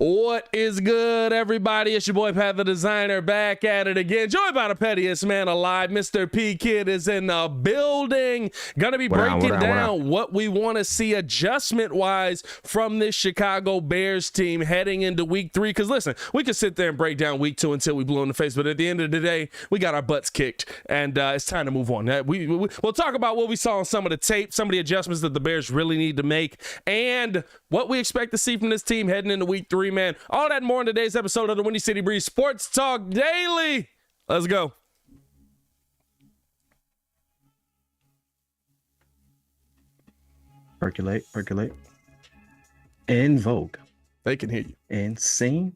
What is good, everybody? It's your boy Pat the Designer back at it again. Joined by the pettiest man alive. Mr. P.Kidd is in the building. Gonna be breaking down what we want to see adjustment-wise from this Chicago Bears team heading into week 3. Because listen, we could sit there and break down week 2 until we blew in the face, but at the end of the day, we got our butts kicked, and it's time to move on. We'll talk about what we saw on some of the tape, some of the adjustments that the Bears really need to make, and what we expect to see from this team heading into week 3, man. All that and more in today's episode of the Windy City Breeze Sports Talk Daily. Let's go. Percolate. In vogue. They can hear you. And sing.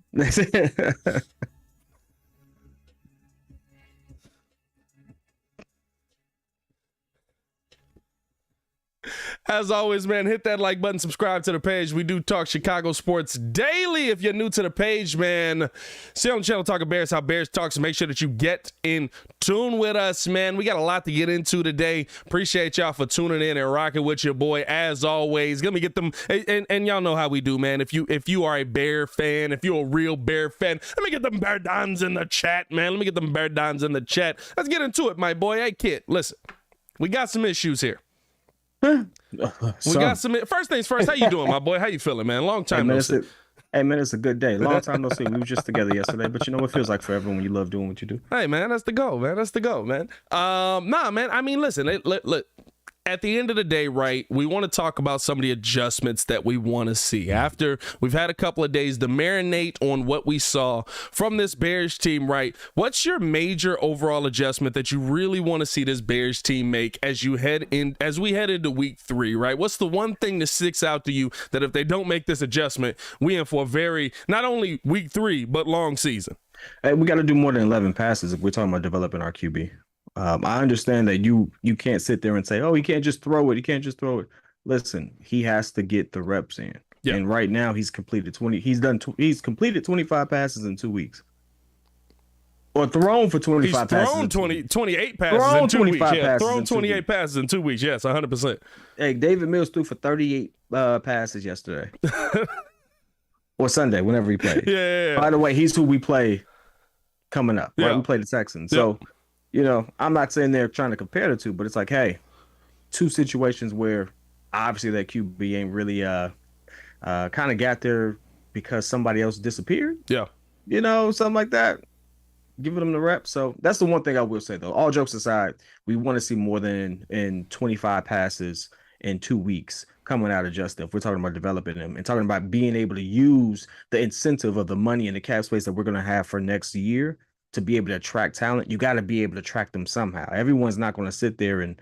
As always, man, hit that like button, subscribe to the page. We do talk Chicago sports daily. If you're new to the page, man, stay on the channel, Talking Bears, how Bears talk. So make sure that you get in tune with us, man. We got a lot to get into today. Appreciate y'all for tuning in and rocking with your boy, as always. Let me get them, and y'all know how we do, man. If you are a Bear fan, if you're a real Bear fan, let me get them Bear Dons in the chat, man. Let me get them Bear Dons in the chat. Let's get into it, my boy. Hey, kid, listen, we got some issues here. We got some. First things first, how you doing, my boy? How you feeling, man? Long time no see. Hey, man, it's a good day. Long time no see. We were just together yesterday, but you know what feels like forever when you love doing what you do. Hey, man, that's the goal, man. That's the goal, man. Nah, man. I mean, listen. Look. At the end of the day, right, we want to talk about some of the adjustments that we want to see after we've had a couple of days to marinate on what we saw from this Bears team, right? What's your major overall adjustment that you really want to see this Bears team make as we head into week 3, right? What's the one thing that sticks out to you that if they don't make this adjustment, we in for a very, not only week 3, but long season? Hey, we got to do more than 11 passes if we're talking about developing our QB. I understand that you can't sit there and say, oh, he can't just throw it. He can't just throw it. Listen, he has to get the reps in. Yeah. And right now he's completed 25 passes in 2 weeks. Or thrown for 25 passes. He's thrown 28 passes in 2 weeks. Yeah, thrown 28 passes in 2 weeks. Yes, 100%. Hey, David Mills threw for 38 passes yesterday. Or Sunday, whenever he played. Yeah. By the way, he's who we play coming up. Right? Yeah. We play the Texans. Yeah. So, you know, I'm not sitting there trying to compare the two, but it's like, hey, two situations where obviously that QB ain't really kind of got there because somebody else disappeared. Yeah. You know, something like that. Giving them the rep. So that's the one thing I will say, though. All jokes aside, we want to see more than in 25 passes in 2 weeks coming out of Justin. If we're talking about developing them and talking about being able to use the incentive of the money and the cap space that we're going to have for next year to be able to attract talent, you got to be able to track them somehow. Everyone's not going to sit there and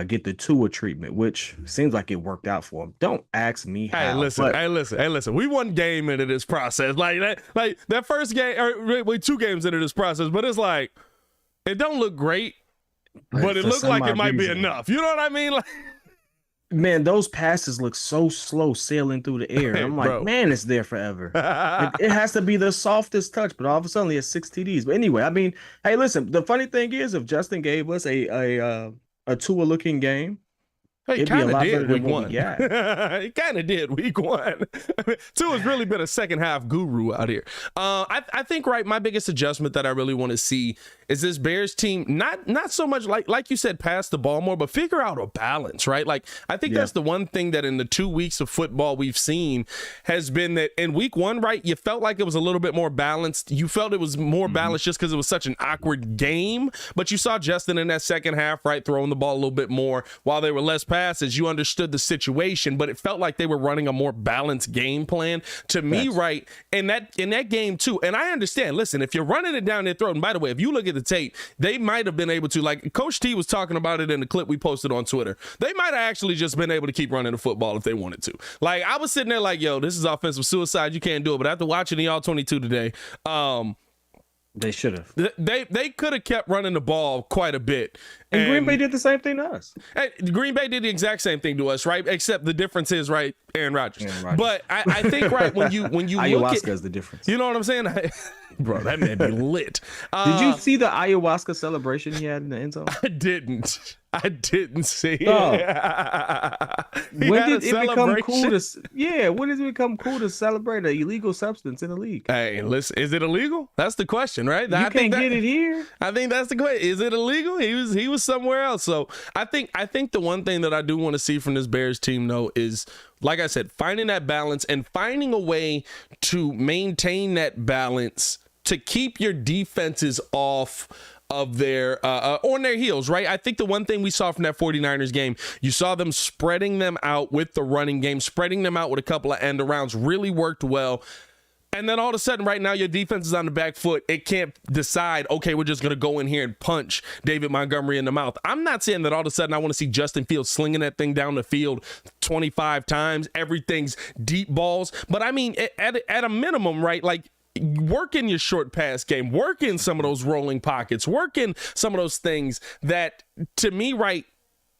get the Tua treatment, which seems like it worked out for him. Don't ask me how. Hey, listen. We one game into this process. Like that first game, or wait, 2 games into this process, but it's like, it don't look great, but it looked like it might be enough. You know what I mean? Like, man, those passes look so slow sailing through the air. I'm like, man, it's there forever. It has to be the softest touch, but all of a sudden he has 6 TDs. But anyway, I mean, hey, listen, the funny thing is, if Justin gave us a Tua-looking game, he kind of did week 1. He kind of did week 1. Tua's really been a second half guru out here. I think, right, my biggest adjustment that I really want to see is this Bears team not so much like you said, pass the ball more, but figure out a balance, right? Like, I think that's the one thing that in the 2 weeks of football we've seen has been that in week 1, right, you felt like it was a little bit more balanced. You felt it was more balanced just because it was such an awkward game, but you saw Justin in that second half, right, throwing the ball a little bit more while they were less passes. You understood the situation, but it felt like they were running a more balanced game plan to me, right? In that game too. And I understand, listen, if you're running it down their throat, and by the way, if you look at the tape, they might have been able to, like Coach T was talking about it in the clip we posted on Twitter, they might have actually just been able to keep running the football if they wanted to. Like, I was sitting there like, yo, this is offensive suicide. You can't do it. But after watching the All-22 today, they should have. They could have kept running the ball quite a bit. And Green Bay did the same thing to us. Green Bay did the exact same thing to us, right? Except the difference is, right, Aaron Rodgers. But I think, right, when you ayahuasca is the difference. You know what I'm saying? Bro, that man be lit. Did you see the ayahuasca celebration he had in the end zone? I didn't. I didn't see Dog. it. When did it become cool when did it become cool to celebrate an illegal substance in the league? Hey, listen, is it illegal? That's the question, right? You can't get it here. I think that's the question. Is it illegal? He was somewhere else. So I think the one thing that I do want to see from this Bears team, though, is, like I said, finding that balance and finding a way to maintain that balance to keep your defenses off of their on their heels, right? I think the one thing we saw from that 49ers game, you saw them spreading them out with the running game, spreading them out with a couple of end arounds, really worked well. And then all of a sudden, right now, your defense is on the back foot. It can't decide, okay, we're just going to go in here and punch David Montgomery in the mouth. I'm not saying that all of a sudden I want to see Justin Fields slinging that thing down the field 25 times. Everything's deep balls. But I mean, at a minimum, right, like, work in your short pass game, work in some of those rolling pockets, work in some of those things that, to me, right,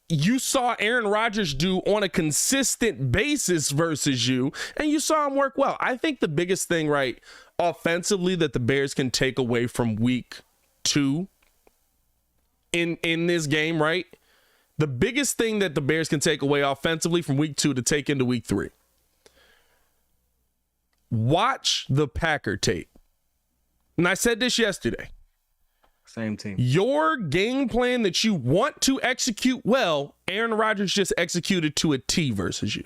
you saw Aaron Rodgers do on a consistent basis versus you, and you saw him work well. I think the biggest thing, right, offensively that the Bears can take away from week 2 in this game, right, the biggest thing that the Bears can take away offensively from week 2 to take into week 3. Watch the Packer tape. And I said this yesterday. Same team. Your game plan that you want to execute well, Aaron Rodgers just executed to a T versus you.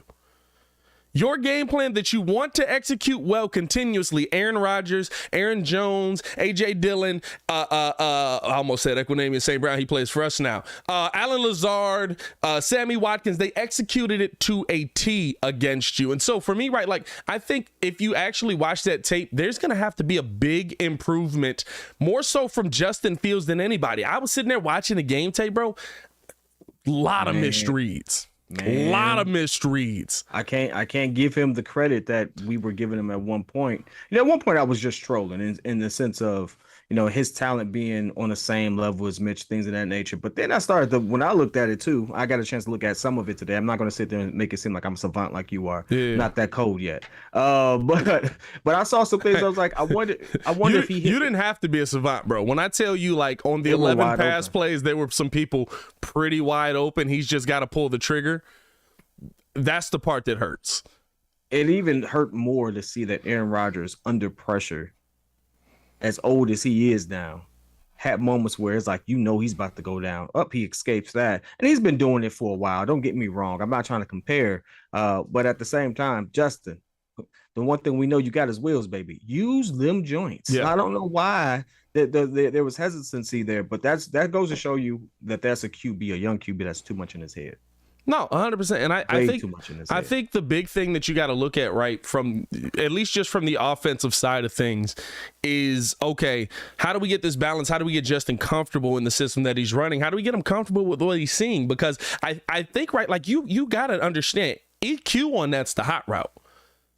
Your game plan that you want to execute well continuously, Aaron Rodgers, Aaron Jones, A.J. Dillon, I almost said Equinemius St. Brown, he plays for us now, Alan Lazard, Sammy Watkins, they executed it to a T against you. And so for me, right, like, I think if you actually watch that tape, there's going to have to be a big improvement, more so from Justin Fields than anybody. I was sitting there watching the game tape, bro. A lot of misreads. A lot of misreads. I can't give him the credit that we were giving him at one point. You know, at one point I was just trolling in the sense of, you know, his talent being on the same level as Mitch, things of that nature. But then I started when I looked at it too, I got a chance to look at some of it today. I'm not going to sit there and make it seem like I'm a savant like you are. Yeah. Not that cold yet. But I saw some things. I was like, I wonder if he hit. You didn't have to be a savant, bro. When I tell you, like, on the 11 pass plays, there were some people pretty wide open. He's just got to pull the trigger. That's the part that hurts. It even hurt more to see that Aaron Rodgers, under pressure, as old as he is now, had moments where it's like, you know, he's about to go down. He escapes that. And he's been doing it for a while. Don't get me wrong. I'm not trying to compare. But at the same time, Justin, the one thing we know you got is wheels, baby. Use them joints. Yeah. I don't know why there was hesitancy there, but that goes to show you that that's a QB, a young QB that's too much in his head. No, 100%. And I think the big thing that you got to look at, right, from at least just from the offensive side of things is, okay, how do we get this balance? How do we get Justin comfortable in the system that he's running? How do we get him comfortable with what he's seeing? Because I think, right, like you got to understand, EQ on that's the hot route.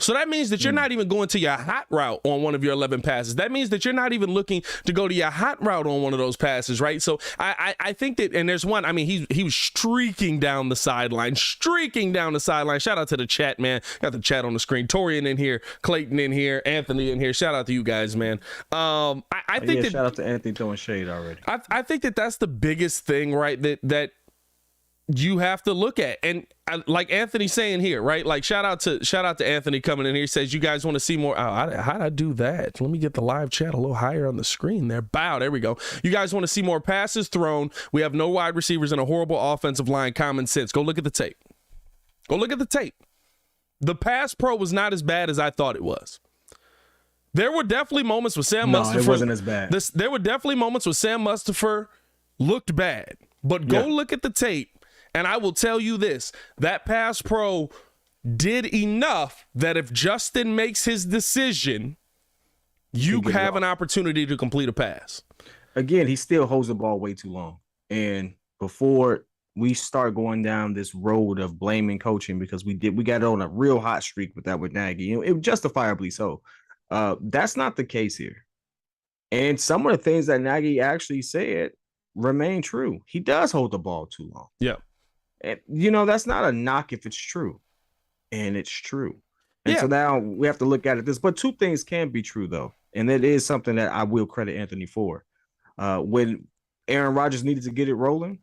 So that means that you're not even going to your hot route on one of your 11 passes. That means that you're not even looking to go to your hot route on one of those passes, right? So I think that, and there's one, I mean, he was streaking down the sideline. Shout out to the chat, man. Got the chat on the screen. Torian in here, Clayton in here, Anthony in here. Shout out to you guys, man. I think that, shout out to Anthony throwing shade already. I think that that's the biggest thing, right? That you have to look at. And like Anthony saying here, right? Like shout out to Anthony coming in here. He says, you guys want to see more. How'd I do that? Let me get the live chat a little higher on the screen there. Bow, there we go. You guys want to see more passes thrown. We have no wide receivers and a horrible offensive line. Common sense. Go look at the tape. The pass pro was not as bad as I thought it was. There were definitely moments with Sam Mustipher. It wasn't as bad. There were definitely moments with Sam Mustipher looked bad. But go look at the tape. And I will tell you this, that pass pro did enough that if Justin makes his decision, you have an opportunity to complete a pass. Again, he still holds the ball way too long. And before we start going down this road of blaming coaching, because we got on a real hot streak with Nagy, you know, it justifiably so. That's not the case here. And some of the things that Nagy actually said remain true. He does hold the ball too long. Yeah. And, you know, that's not a knock if it's true. And it's true. And so now we have to look at it. But two things can be true, though. And that is something that I will credit Anthony for. When Aaron Rodgers needed to get it rolling,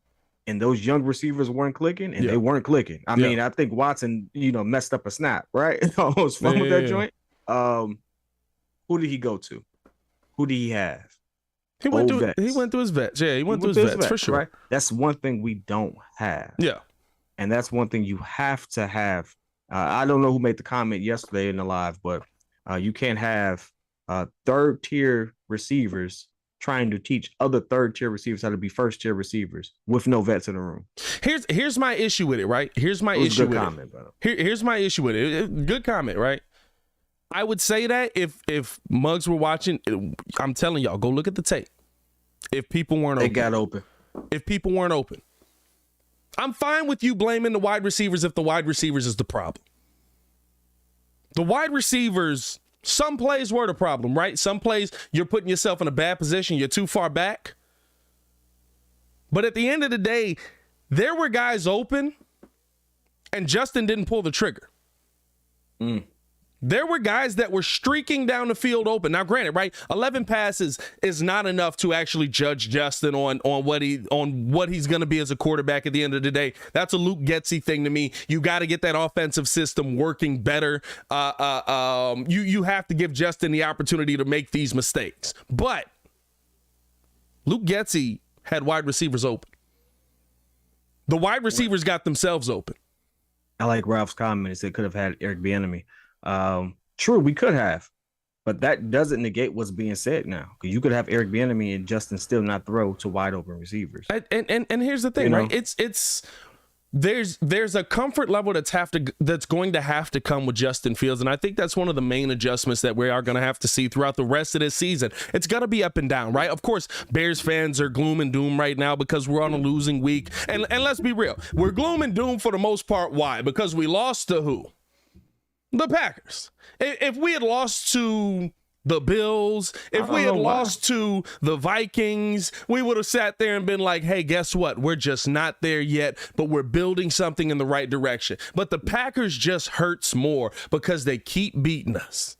and those young receivers weren't clicking, and they weren't clicking. I mean, I think Watson, messed up a snap, right? Almost fumbled that joint. Who did he go to? Who did he have? He went through his vets. Yeah, he went through his vets for sure. Right? That's one thing we don't have. Yeah. And that's one thing you have to have. I don't know who made the comment yesterday in the live, but you can't have third-tier receivers trying to teach other third-tier receivers how to be first-tier receivers with no vets in the room. Here's my issue with it, right? Here's my issue with it. Here's my issue with it. Good comment, right? I would say that if Muggs were watching, I'm telling y'all, go look at the tape. If people weren't open. They got open. If people weren't open. I'm fine with you blaming the wide receivers if the wide receivers is the problem. The wide receivers, some plays were the problem, right? Some plays you're putting yourself in a bad position. You're too far back. But at the end of the day, there were guys open and Justin didn't pull the trigger. There were guys that were streaking down the field open. Now, granted, right, 11 passes is not enough to actually judge Justin on what he's going to be as a quarterback at the end of the day. That's a Luke Getsy thing to me. You got to get that offensive system working better. You have to give Justin the opportunity to make these mistakes. But Luke Getsy had wide receivers open. The wide receivers got themselves open. I like Ralph's comment. He said could have had Eric Bieniemy. True, we could have, but that doesn't negate what's being said now. Because you could have Eric Bieniemy and Justin still not throw to wide open receivers. And here's the thing, right? It's there's a comfort level that's going to have to come with Justin Fields, and I think that's one of the main adjustments that we are going to have to see throughout the rest of this season. It's going to be up and down, right? Of course, Bears fans are gloom and doom right now because we're on a losing week, and let's be real, we're gloom and doom for the most part. Why? Because we lost to who? The Packers. If we had lost to the Bills, if we had lost to the Vikings, we would have sat there and been like, hey, guess what? We're just not there yet, but we're building something in the right direction. But the Packers just hurts more because they keep beating us.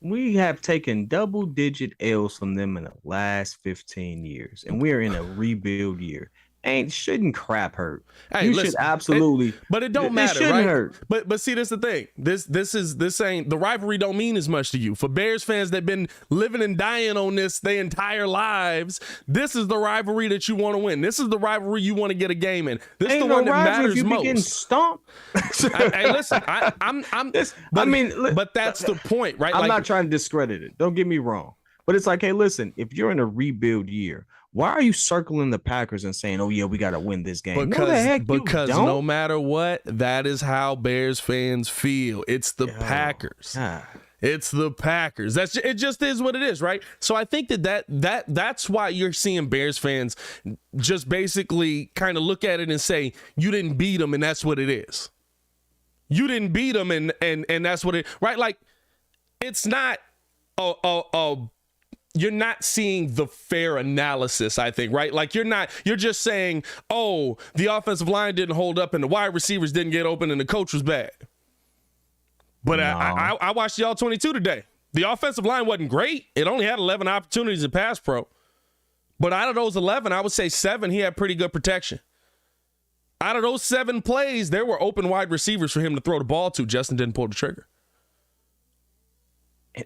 We have taken double-digit L's from them in the last 15 years, and we're in a rebuild year. Shouldn't crap hurt. Hey, you should absolutely, but it don't matter, right? Hurt. But see, that's the thing. This ain't the rivalry. Don't mean as much to you. For Bears fans that've been living and dying on this their entire lives, this is the rivalry that you want to win. This is the rivalry you want to get a game in. This is the one that matters if you most. Getting stomped. Hey, listen, but that's the point, right? I'm not trying to discredit it. Don't get me wrong. But it's like, hey, listen, if you're in a rebuild year, why are you circling the Packers and saying, oh, yeah, we got to win this game? Because no matter what, that is how Bears fans feel. It's the Packers. It's the Packers. It just is what it is, right? So I think that's why you're seeing Bears fans just basically kind of look at it and say, you didn't beat them, and that's what it is. You didn't beat them, and that's what it, right? Like, it's not you're not seeing the fair analysis, I think, right? Like you're just saying, oh, the offensive line didn't hold up and the wide receivers didn't get open and the coach was bad. But no. I watched the All-22 today. The offensive line wasn't great. It only had 11 opportunities in pass pro. But out of those 11, I would say 7, he had pretty good protection. Out of those 7 plays, there were open wide receivers for him to throw the ball to. Justin didn't pull the trigger.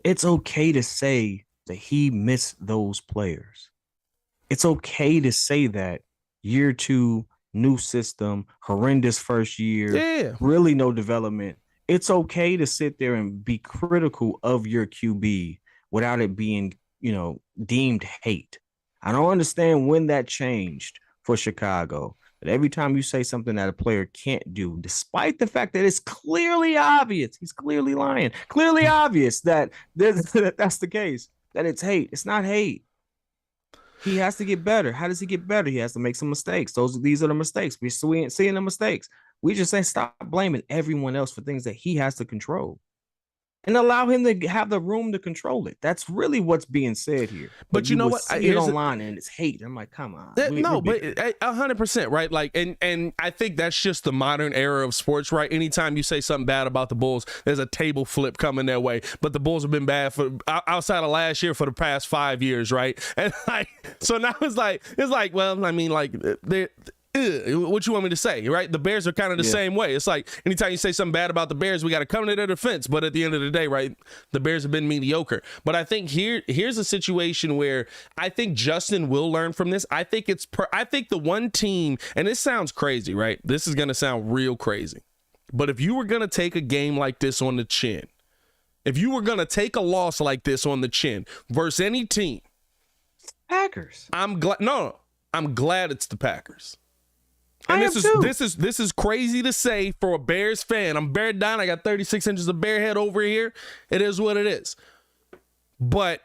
It's okay to say that he missed those players. It's okay to say that year 2, new system, horrendous first year, really no development. It's okay to sit there and be critical of your QB without it being, deemed hate. I don't understand when that changed for Chicago. But every time you say something that a player can't do, despite the fact that it's clearly obvious, he's clearly lying, clearly obvious that that's the case. That it's hate. It's not hate. He has to get better. How does he get better? He has to make some mistakes. These are the mistakes. We're seeing the mistakes. We just say stop blaming everyone else for things that he has to control. And allow him to have the room to control it. That's really what's being said here. But you know what? See it online and it's hate. I'm like, come on. But 100%, right? Like, and I think that's just the modern era of sports, right? Anytime you say something bad about the Bulls, there's a table flip coming their way. But the Bulls have been bad for outside of last year for the past 5 years, right? And so now it's like, well, I mean, like what you want me to say, right? The Bears are kind of the same way. It's like anytime you say something bad about the Bears, we got to come to their defense. But at the end of the day, right, the Bears have been mediocre. But I think here's a situation where I think Justin will learn from this. I think I think the one team, and this sounds crazy, right? This is going to sound real crazy. But if you were going to take a game like this on the chin, if you were going to take a loss like this on the chin versus any team, Packers. I'm glad it's the Packers. And this is crazy to say for a Bears fan. I'm bear down. I got 36 inches of bear head over here. It is what it is. But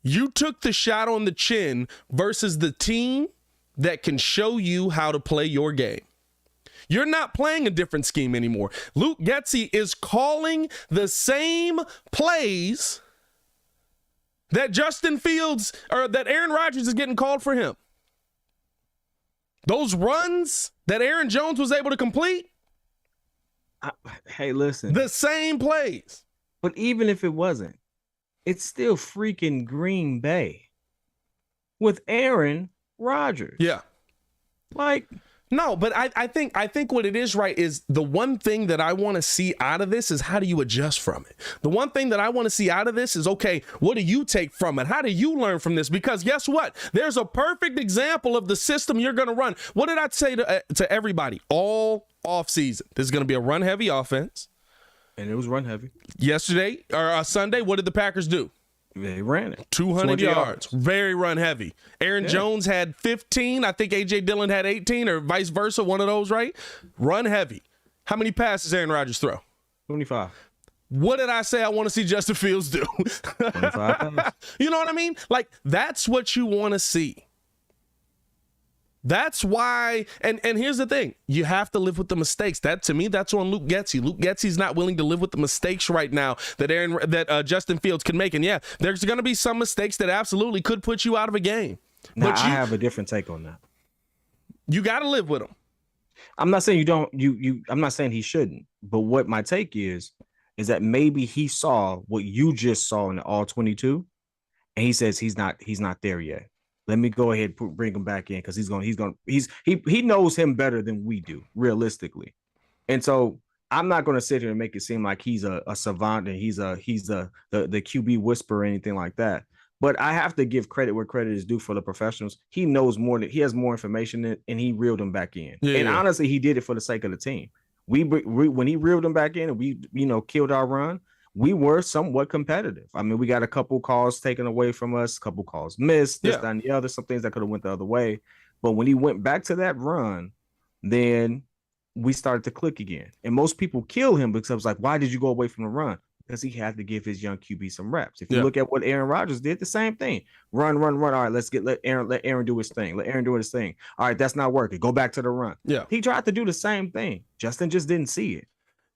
you took the shot on the chin versus the team that can show you how to play your game. You're not playing a different scheme anymore. Luke Getsy is calling the same plays that Justin Fields or that Aaron Rodgers is getting called for him. Those runs that Aaron Jones was able to complete. Hey, listen. The same plays. But even if it wasn't, it's still freaking Green Bay with Aaron Rodgers. Yeah. Like, no, but I think what it is, right, is the one thing that I want to see out of this is how do you adjust from it? The one thing that I want to see out of this is, okay, what do you take from it? How do you learn from this? Because guess what? There's a perfect example of the system you're going to run. What did I say to everybody all offseason? This is going to be a run-heavy offense. And it was run-heavy. Yesterday, or Sunday, what did the Packers do? They ran it. 200 yards. Very run heavy. Aaron Jones had 15. I think A.J. Dillon had 18 or vice versa. One of those, right? Run heavy. How many passes Aaron Rodgers throw? 25. What did I say I want to see Justin Fields do? 25. You know what I mean? Like, that's what you want to see. That's why, and here's the thing, you have to live with the mistakes. That, to me, that's on Luke Getsy. Luke Getsy's not willing to live with the mistakes right now that Justin Fields can make. And yeah, there's going to be some mistakes that absolutely could put you out of a game. Now, I have a different take on that. You got to live with them. I'm not saying you don't. I'm not saying he shouldn't. But what my take is that maybe he saw what you just saw in the all 22, and he says he's not there yet. Let me go ahead and bring him back in because he knows him better than we do, realistically. And so I'm not going to sit here and make it seem like he's a savant and he's the QB whisperer or anything like that. But I have to give credit where credit is due for the professionals. He knows more. He has more information and he reeled him back in. Yeah, and honestly, he did it for the sake of the team. When he reeled him back in and we killed our run, we were somewhat competitive. I mean, we got a couple calls taken away from us, a couple calls missed, this, that, and the other, some things that could have went the other way. But when he went back to that run, then we started to click again. And most people kill him because it was like, why did you go away from the run? Because he had to give his young QB some reps. If you look at what Aaron Rodgers did, the same thing. Run. All right, let Aaron do his thing. Let Aaron do his thing. All right, that's not working. Go back to the run. Yeah. He tried to do the same thing. Justin just didn't see it.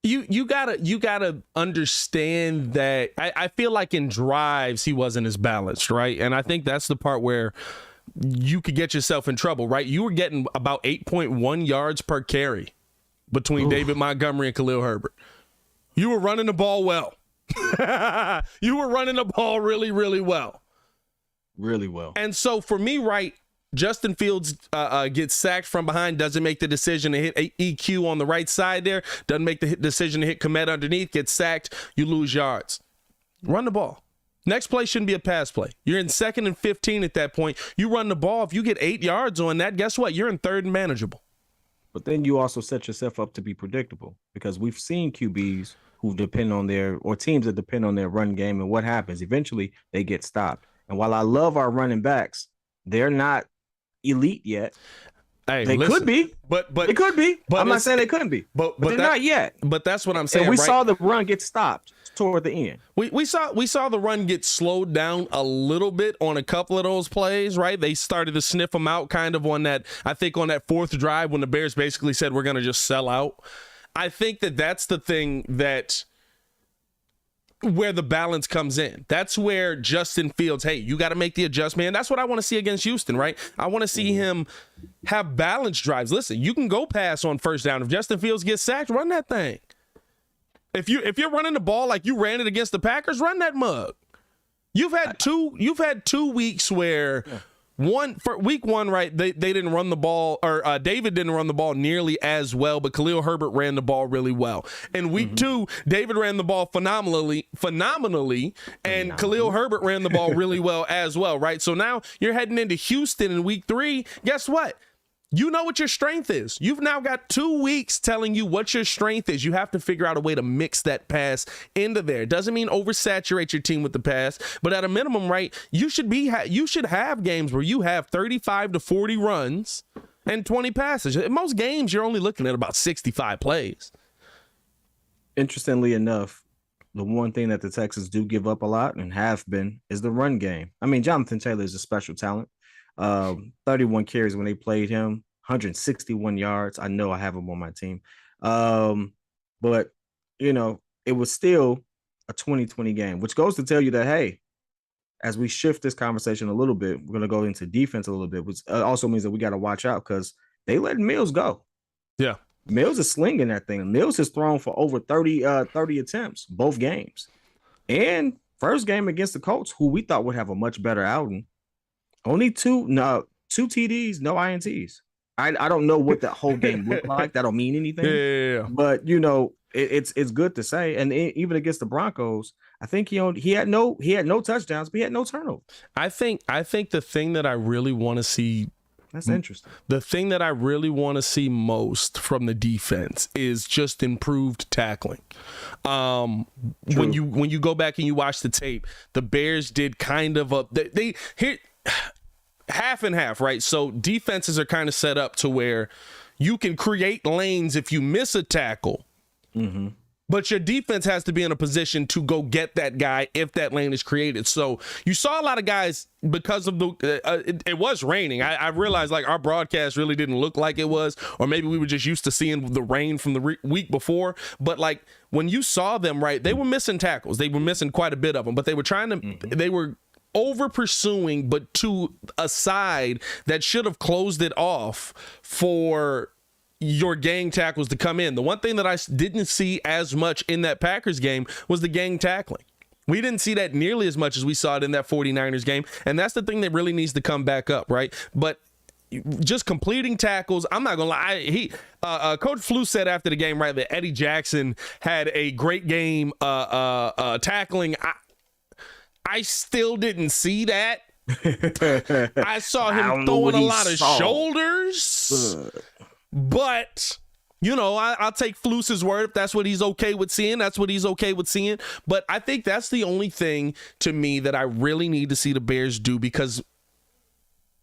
You gotta understand that I feel like in drives he wasn't as balanced, right? And I think that's the part where you could get yourself in trouble, right? You were getting about 8.1 yards per carry between David Montgomery and Khalil Herbert. You were running the ball well. You were running the ball really, really well. Really well. And so for me, right, Justin Fields gets sacked from behind, doesn't make the decision to hit EQ on the right side there, doesn't make the decision to hit Komet underneath, gets sacked, you lose yards. Run the ball. Next play shouldn't be a pass play. You're in 2nd and 15 at that point. You run the ball. If you get 8 yards on that, guess what? You're in 3rd and manageable. But then you also set yourself up to be predictable because we've seen QBs who depend on or teams that depend on their run game, and what happens? Eventually, they get stopped. And while I love our running backs, they're not elite yet. Hey, they could be, but it could be. But I'm not saying they couldn't be, but they're not yet. But that's what I'm saying. And we saw the run get stopped toward the end. We saw the run get slowed down a little bit on a couple of those plays, right? They started to sniff them out kind of on that, I think on that 4th drive when the Bears basically said we're going to just sell out. I think that's the thing where the balance comes in. That's where Justin Fields, hey, you got to make the adjustment. And that's what I want to see against Houston, right? I want to see him have balanced drives. Listen, you can go pass on 1st down. If Justin Fields gets sacked, run that thing. If you're running the ball like you ran it against the Packers, run that mug. You've had 2 weeks where For week one, right, they didn't run the ball, or David didn't run the ball nearly as well, but Khalil Herbert ran the ball really well. In week two, David ran the ball phenomenally, and Khalil Herbert ran the ball really well as well, right? So now you're heading into Houston in week three. Guess what? You know what your strength is. You've now got 2 weeks telling you what your strength is. You have to figure out a way to mix that pass into there. It doesn't mean oversaturate your team with the pass, but at a minimum, right, you should have games where you have 35 to 40 runs and 20 passes. In most games, you're only looking at about 65 plays. Interestingly enough, the one thing that the Texans do give up a lot and have been is the run game. I mean, Jonathan Taylor is a special talent. 31 carries when they played him, 161 yards. I know I have him on my team. But you know, it was still a 20-20 game, which goes to tell you that, hey, as we shift this conversation a little bit, we're going to go into defense a little bit, which also means that we got to watch out because they let Mills go. Yeah. Mills is slinging that thing. Mills has thrown for over 30 attempts, both games. And first game against the Colts, who we thought would have a much better outing, only two TDs, no INTs. I don't know what that whole game looked like. That don't mean anything. Yeah. But you know, it's good to say. And even against the Broncos, I think he had no touchdowns, but he had no turnovers. I think the thing that I really want to see. That's interesting. The thing that I really want to see most from the defense is just improved tackling. When you go back and you watch the tape, the Bears did kind of half and half, right? So defenses are kind of set up to where you can create lanes if you miss a tackle. Mm-hmm. But your defense has to be in a position to go get that guy if that lane is created. So you saw a lot of guys because of it was raining. I realized like our broadcast really didn't look like it was, or maybe we were just used to seeing the rain from the week before. But like when you saw them, right, they were missing tackles. They were missing quite a bit of them, but they were trying to, they were over pursuing, but to a side that should have closed it off for your gang tackles to come in. The one thing that I didn't see as much in that Packers game was the gang tackling. We didn't see that nearly as much as we saw it in that 49ers game. And that's the thing that really needs to come back up, right? But just completing tackles, I'm not gonna lie. Coach Flu said after the game, right, that Eddie Jackson had a great game tackling. I still didn't see that. I saw him throwing a lot of shoulders. But, you know, I'll take Fluce's word. If that's what he's okay with seeing, that's what he's okay with seeing. But I think that's the only thing to me that I really need to see the Bears do, because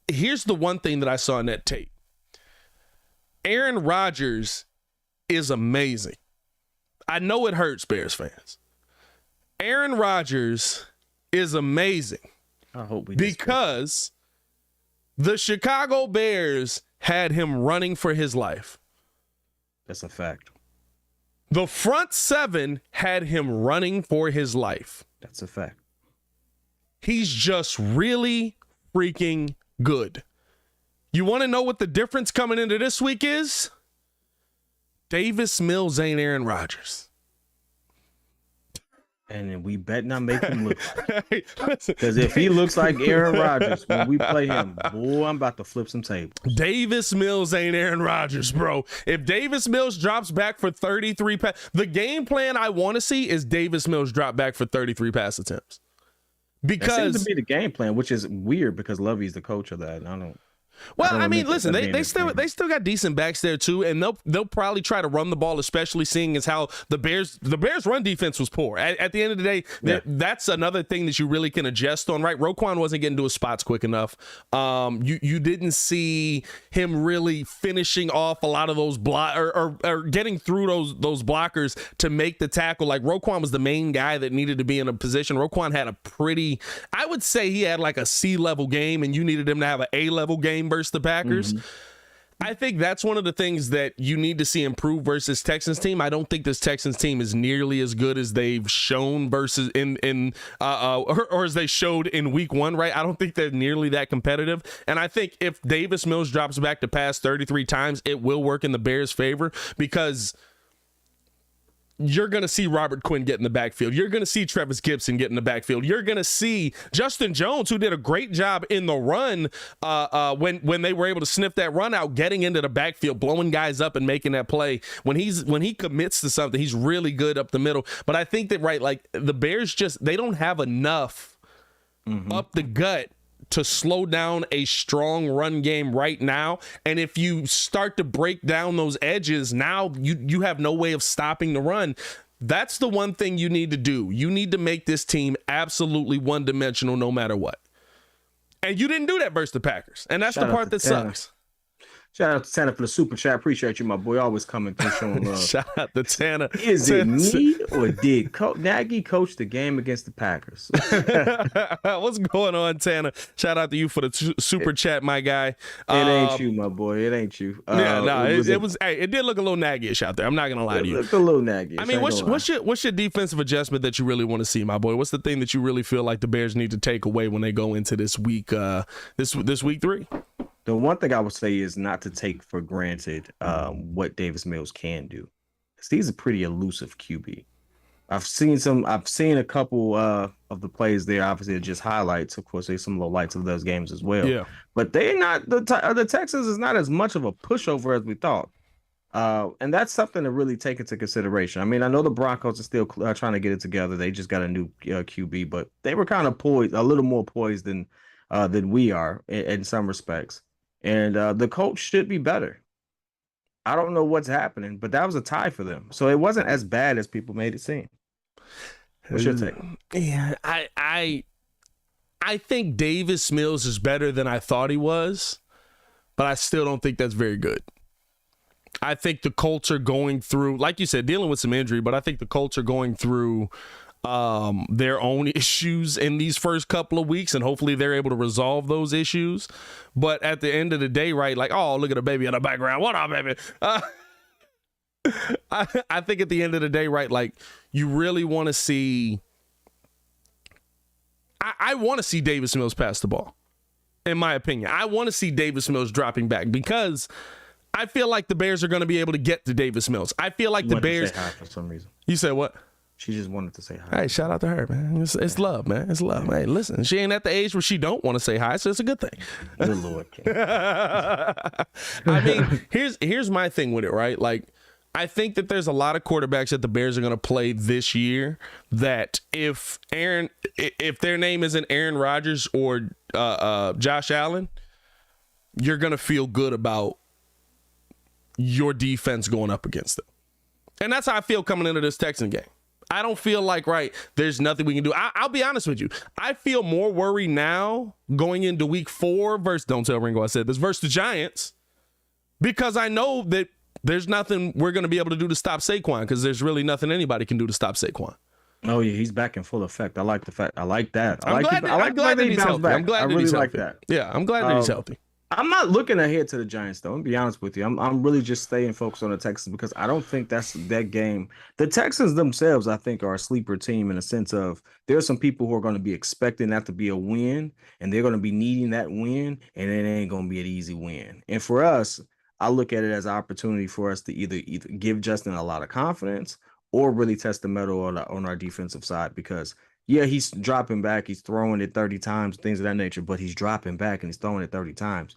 here's the one thing that I saw in that tape. Aaron Rodgers is amazing. I know it hurts Bears fans. Aaron Rodgers is amazing. I hope we because the Chicago Bears had him running for his life. That's a fact. The front seven had him running for his life. That's a fact. He's just really freaking good. You want to know what the difference coming into this week is? Davis Mills ain't Aaron Rodgers. And we bet not make him look like, because if he looks like Aaron Rodgers when we play him, boy, I'm about to flip some tables. Davis Mills ain't Aaron Rodgers, bro. If Davis Mills drops back for 33 the game plan I want to see is Davis Mills drop back for 33 pass attempts. Because that seems to be the game plan, which is weird because Lovey's the coach of that. Well, I mean, listen, they still got decent backs there too, and they'll probably try to run the ball, especially seeing as how the Bears run defense was poor. At the end of the day, that's another thing that you really can adjust on, right? Roquan wasn't getting to his spots quick enough. You didn't see him really finishing off a lot of those or getting through those blockers to make the tackle. Like Roquan was the main guy that needed to be in a position. Roquan had I would say he had like a C-level game, and you needed him to have an A-level game versus the Packers. I think that's one of the things that you need to see improve versus Texans team. I don't think this Texans team is nearly as good as they've shown versus or as they showed in week one, right? I don't think they're nearly that competitive. And I think if Davis Mills drops back to pass 33 times, it will work in the Bears' favor, because you're going to see Robert Quinn get in the backfield. You're going to see Travis Gibson get in the backfield. You're going to see Justin Jones, who did a great job in the run when they were able to sniff that run out, getting into the backfield, blowing guys up and making that play. When he commits to something, he's really good up the middle. But I think that, right, like the Bears they don't have enough up the gut to slow down a strong run game right now. And if you start to break down those edges, now you have no way of stopping the run. That's the one thing you need to do. You need to make this team absolutely one-dimensional no matter what. And you didn't do that versus the Packers. And that's the part that sucks. Shout out to Tanner for the super chat. Appreciate you, my boy. Always coming through showing love. Shout out to Tanner. Is it me or did Nagy coach the game against the Packers? What's going on, Tanner? Shout out to you for the super chat, my guy. It ain't you, my boy. It ain't you. It did look a little naggish out there. I'm not gonna lie to you. It looked a little naggish. I mean, what's your defensive adjustment that you really want to see, my boy? What's the thing that you really feel like the Bears need to take away when they go into this week, this week 3? The one thing I would say is not to take for granted what Davis Mills can do. He's a pretty elusive QB. I've seen a couple of the plays there. Obviously, they're just highlights. Of course, there's some low lights of those games as well. Yeah. But they're not the Texans is not as much of a pushover as we thought. And that's something to really take into consideration. I mean, I know the Broncos are still trying to get it together. They just got a new QB, but they were kind of poised, a little more poised than we are in some respects. And the coach should be better. I don't know what's happening, but that was a tie for them. So it wasn't as bad as people made it seem. What's your take? Yeah, I think Davis Mills is better than I thought he was, but I still don't think that's very good. I think the Colts are going through, like you said, dealing with some injury, but I think the Colts are going through their own issues in these first couple of weeks, and hopefully they're able to resolve those issues. But at the end of the day, right, like, oh, look at a baby in the background. What up, baby? I think at the end of the day, right, like, you really want to see I want to see Davis Mills pass the ball, in my opinion. I want to see Davis Mills dropping back because I feel like the Bears are going to be able to get to Davis Mills. I feel like the Bears, for some reason. You said what? She just wanted to say hi. Hey, shout out to her, man. It's love, man. It's love. Hey, listen, she ain't at the age where she don't want to say hi, so it's a good thing. Good Lord. I mean, here's my thing with it, right? Like, I think that there's a lot of quarterbacks that the Bears are going to play this year that if their name isn't Aaron Rodgers or Josh Allen, you're going to feel good about your defense going up against them. And that's how I feel coming into this Texan game. I don't feel like, right, there's nothing we can do. I'll be honest with you. I feel more worried now going into week 4 versus, don't tell Ringo I said this, versus the Giants, because I know that there's nothing we're going to be able to do to stop Saquon, because there's really nothing anybody can do to stop Saquon. Oh, yeah, he's back in full effect. I like that. I'm glad that he's healthy. I'm glad that he's healthy. Yeah, I'm glad that he's healthy. I'm not looking ahead to the Giants, though. I'm gonna be honest with you. I'm really just staying focused on the Texans because I don't think that's that game. The Texans themselves, I think, are a sleeper team in a sense of there are some people who are going to be expecting that to be a win, and they're going to be needing that win, and it ain't going to be an easy win. And for us, I look at it as an opportunity for us to either give Justin a lot of confidence or really test the metal on our defensive side because, yeah, he's dropping back. He's throwing it 30 times, things of that nature, but he's dropping back and he's throwing it 30 times.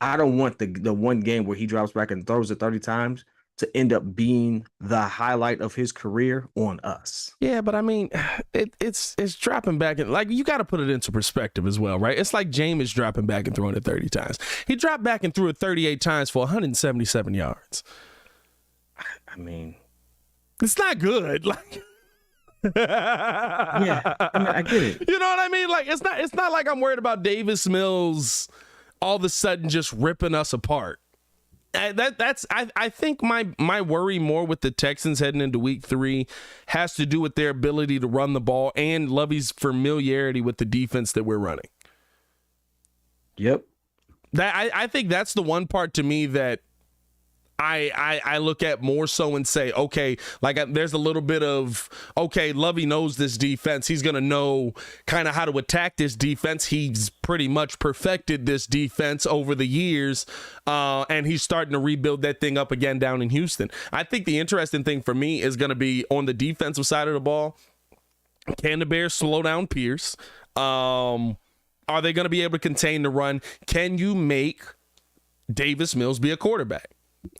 I don't want the one game where he drops back and throws it 30 times to end up being the highlight of his career on us. Yeah, but I mean, it's dropping back. And like, you got to put it into perspective as well, right? It's like Jameis dropping back and throwing it 30 times. He dropped back and threw it 38 times for 177 yards. I mean, it's not good. Like, yeah, I mean, I get it. You know what I mean? Like, it's not like I'm worried about Davis Mills all of a sudden just ripping us apart. I think my worry more with the Texans heading into week 3 has to do with their ability to run the ball and Lovey's familiarity with the defense that we're running. Yep. I think that's the one part to me that I look at more so and say, okay, like there's a little bit of, okay, Lovey knows this defense. He's going to know kind of how to attack this defense. He's pretty much perfected this defense over the years, and he's starting to rebuild that thing up again down in Houston. I think the interesting thing for me is going to be on the defensive side of the ball. Can the Bears slow down Pierce? Are they going to be able to contain the run? Can you make Davis Mills be a quarterback?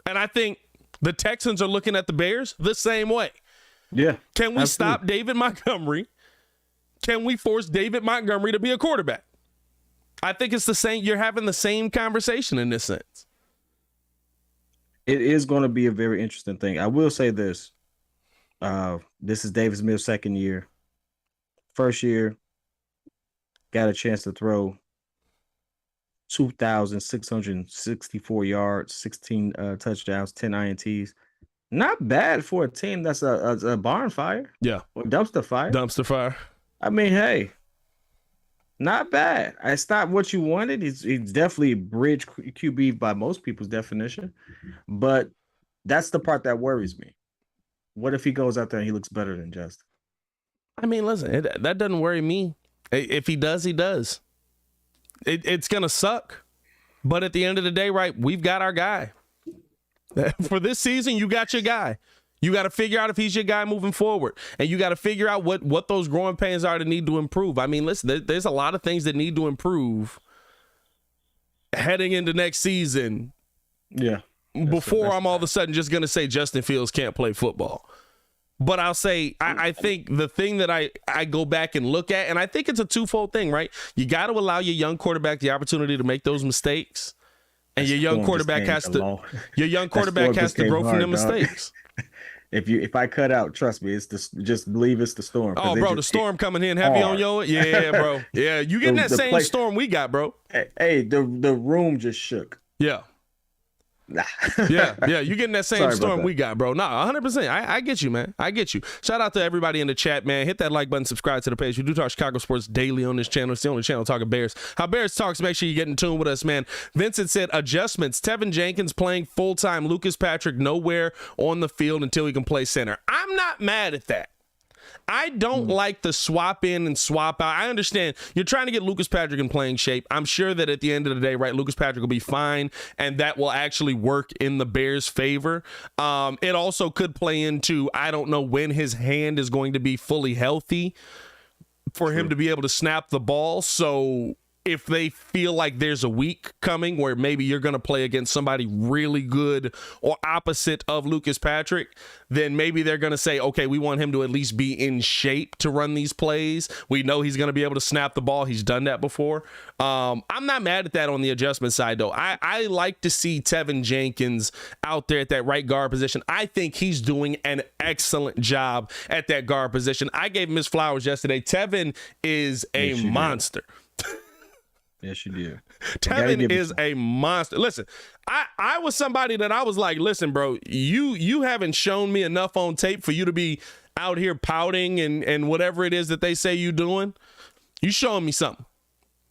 And I think the Texans are looking at the Bears the same way. Yeah. Can we stop David Montgomery? Can we force David Montgomery to be a quarterback? I think it's the same. You're having the same conversation in this sense. It is going to be a very interesting thing. I will say this. This is Davis Mills' second year. First year, got a chance to throw 2,664 yards, 16 touchdowns, 10 INTs. Not bad for a team that's a barn fire. Yeah. Or dumpster fire. Dumpster fire. I mean, hey, not bad. It's not what you wanted. He's definitely a bridge QB by most people's definition. But that's the part that worries me. What if he goes out there and he looks better than Justin? I mean, listen, that doesn't worry me. If he does, he does. It's going to suck. But at the end of the day, right, we've got our guy. For this season, you got your guy. You got to figure out if he's your guy moving forward. And you got to figure out what those growing pains are that need to improve. I mean, listen, there's a lot of things that need to improve heading into next season. Yeah. Before I'm all of a sudden just going to say Justin Fields can't play football. But I'll say, I think the thing that I go back and look at, and I think it's a twofold thing, right? You got to allow your young quarterback the opportunity to make those mistakes. And your young quarterback has to grow from them mistakes. If I cut out, trust me, just believe it's the storm. Oh, bro, the storm coming in heavy on your, yeah, bro. Yeah, you getting that same storm we got, bro. Hey, the room just shook. Yeah. yeah, you getting that same storm we got, bro. Nah, 100%. I get you, man. I get you. Shout out to everybody in the chat, man. Hit that like button, subscribe to the page. We do talk Chicago sports daily on this channel. It's the only channel talking Bears. How Bears talks, make sure you get in tune with us, man. Vincent said adjustments. Tevin Jenkins playing full-time. Lucas Patrick nowhere on the field until he can play center. I'm not mad at that. I don't like the swap in and swap out. I understand you're trying to get Lucas Patrick in playing shape. I'm sure that at the end of the day, right, Lucas Patrick will be fine, and that will actually work in the Bears' favor. It also could play into, I don't know when his hand is going to be fully healthy for him to be able to snap the ball. So if they feel like there's a week coming where maybe you're going to play against somebody really good or opposite of Lucas Patrick, then maybe they're going to say, okay, we want him to at least be in shape to run these plays. We know he's going to be able to snap the ball. He's done that before. I'm not mad at that on the adjustment side, though. I like to see Tevin Jenkins out there at that right guard position. I think he's doing an excellent job at that guard position. I gave him his flowers yesterday. Tevin is a monster. Yes, you do. Tevin is a monster. Listen, I was somebody that I was like, listen, bro, you haven't shown me enough on tape for you to be out here pouting and whatever it is that they say you doing. You showing me something.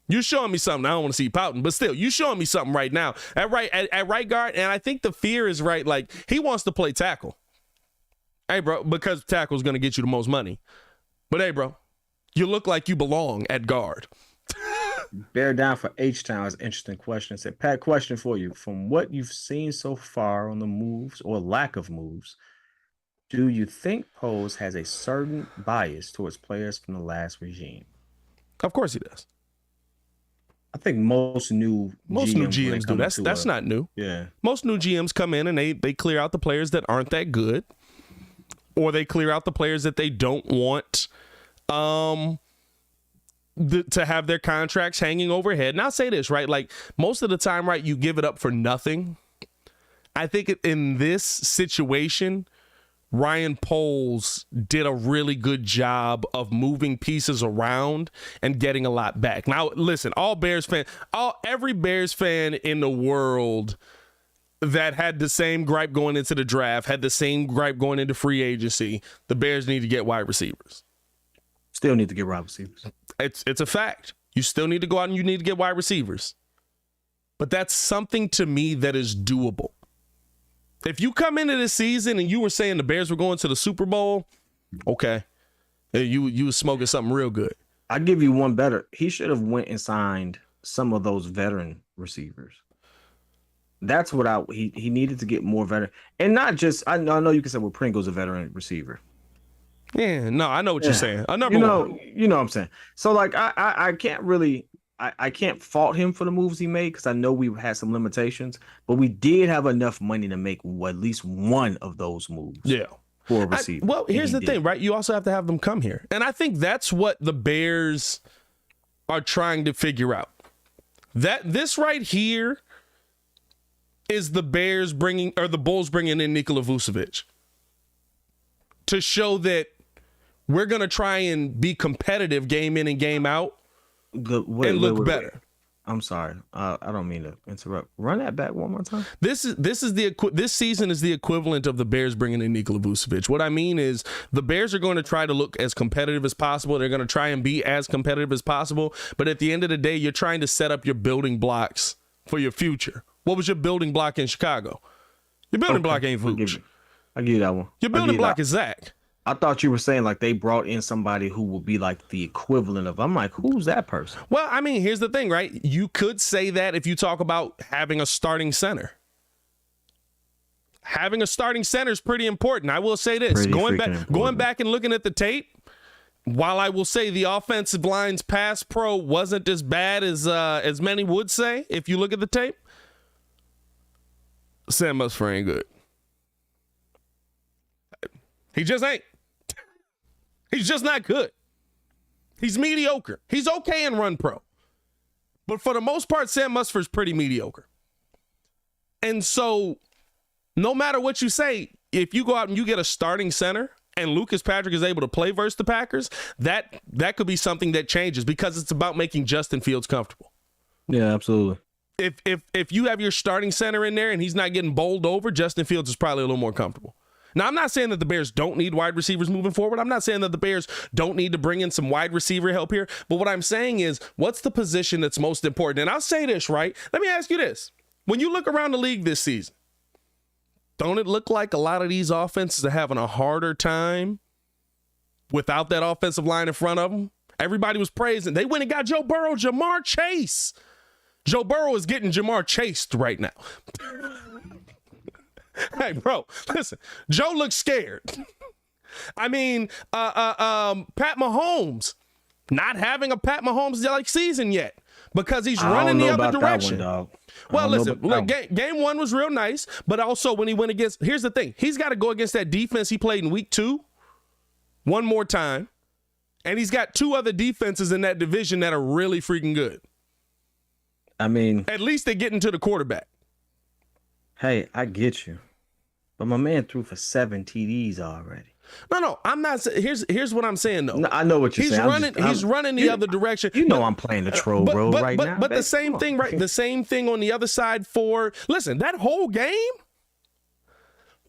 You showing me something. I don't want to see you pouting, but still, you showing me something right now at right guard. And I think the fear is right. Like, he wants to play tackle. Hey, bro, because tackle is going to get you the most money. But hey, bro, you look like you belong at guard. Bear down for H-Town is an interesting question. Said, Pat, question for you. From what you've seen so far on the moves or lack of moves, do you think Pose has a certain bias towards players from the last regime? Of course he does. I think most new GMs do. That's not new. Yeah. Most new GMs come in and they clear out the players that aren't that good, or they clear out the players that they don't want to have their contracts hanging overhead. And I'll say this, right? Like, most of the time, right, you give it up for nothing. I think in this situation, Ryan Poles did a really good job of moving pieces around and getting a lot back. Now, listen, every Bears fan in the world that had the same gripe going into the draft, had the same gripe going into free agency, the Bears need to get wide receivers. Still need to get wide receivers. It's a fact. You still need to go out and you need to get wide receivers. But that's something to me that is doable. If you come into this season and you were saying the Bears were going to the Super Bowl, okay, you was smoking something real good. I give you one better. He should have went and signed some of those veteran receivers. That's what he needed to get more veteran, and not just. I know you can say, well, Pringle's a veteran receiver. Yeah, no, I know what you're saying. You know what I'm saying. So like, I can't really. I can't fault him for the moves he made because I know we had some limitations, but we did have enough money to make at least one of those moves. Yeah. For a receiver. Well, here's the thing, right? You also have to have them come here. And I think that's what the Bears are trying to figure out. That this right here is the Bulls bringing in Nikola Vucevic to show that we're going to try and be competitive game in and game out. Look better. I'm sorry. I don't mean to interrupt. Run that back one more time. This season is the equivalent of the Bears bringing in Nikola Vucevic. What I mean is the Bears are going to try to look as competitive as possible. They're going to try and be as competitive as possible. But at the end of the day, you're trying to set up your building blocks for your future. What was your building block in Chicago? Your building block ain't Vucevic. I'll give you that one. Your building block is Zach. I thought you were saying like they brought in somebody who will be like the equivalent of. I'm like, who's that person? Well, I mean, here's the thing, right? You could say that if you talk about having a starting center. Having a starting center is pretty important. I will say this: going back and looking at the tape. While I will say the offensive line's pass pro wasn't as bad as many would say, if you look at the tape, Sam Musfer ain't good. He just ain't. He's just not good. He's mediocre. He's okay in run pro. But for the most part, Sam Musfer's pretty mediocre. And so no matter what you say, if you go out and you get a starting center and Lucas Patrick is able to play versus the Packers, that could be something that changes because it's about making Justin Fields comfortable. Yeah, absolutely. If you have your starting center in there and he's not getting bowled over, Justin Fields is probably a little more comfortable. Now, I'm not saying that the Bears don't need wide receivers moving forward. I'm not saying that the Bears don't need to bring in some wide receiver help here. But what I'm saying is, what's the position that's most important? And I'll say this, right? Let me ask you this. When you look around the league this season, don't it look like a lot of these offenses are having a harder time without that offensive line in front of them? Everybody was praising. They went and got Joe Burrow, Jamar Chase. Joe Burrow is getting Jamar chased right now. Hey, bro, listen, Joe looks scared. I mean, Pat Mahomes, not having a Pat Mahomes-like season yet because he's running the other direction. Well, listen, look, game one was real nice, but also when he went against, here's the thing, he's got to go against that defense he played in week 2 one more time, and he's got 2 other defenses in that division that are really freaking good. I mean, at least they're getting to the quarterback. Hey, I get you. But my man threw for 7 TDs already. No, I'm not. Here's what I'm saying, though. No, I know what you're saying. He's running the other direction. You know I'm playing the troll role right now. But the same thing, right? The same thing on the other side for, listen, that whole game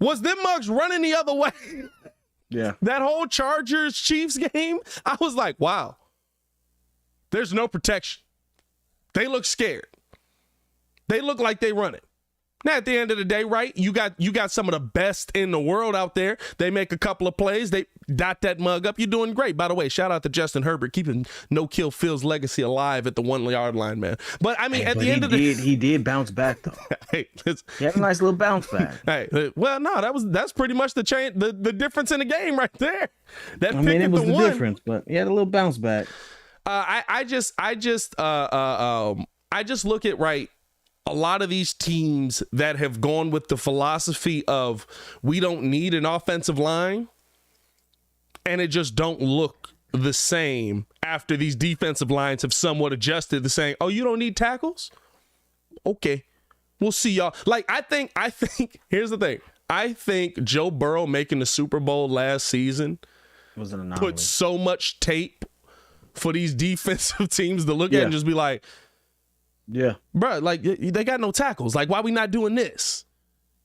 was them mugs running the other way. Yeah. That whole Chargers-Chiefs game, I was like, wow. There's no protection. They look scared. They look like they run it. Now, at the end of the day, right, you got some of the best in the world out there. They make a couple of plays. They dot that mug up. You're doing great. By the way, shout out to Justin Herbert, keeping no-kill Phil's legacy alive at the 1-yard line, man. But, I mean, at the end of the day. He did bounce back, though. Hey, he had a nice little bounce back. Hey, well, no, that's pretty much the the difference in the game right there. That it was the difference, but he had a little bounce back. I just look at, right, a lot of these teams that have gone with the philosophy of we don't need an offensive line, and it just don't look the same after these defensive lines have somewhat adjusted to saying, oh, you don't need tackles? Okay, we'll see y'all. Like, I think here's the thing. I think Joe Burrow making the Super Bowl last season was an anomaly. Put so much tape for these defensive teams to look at and just be like, yeah, bro, like they got no tackles. Like, why we not doing this?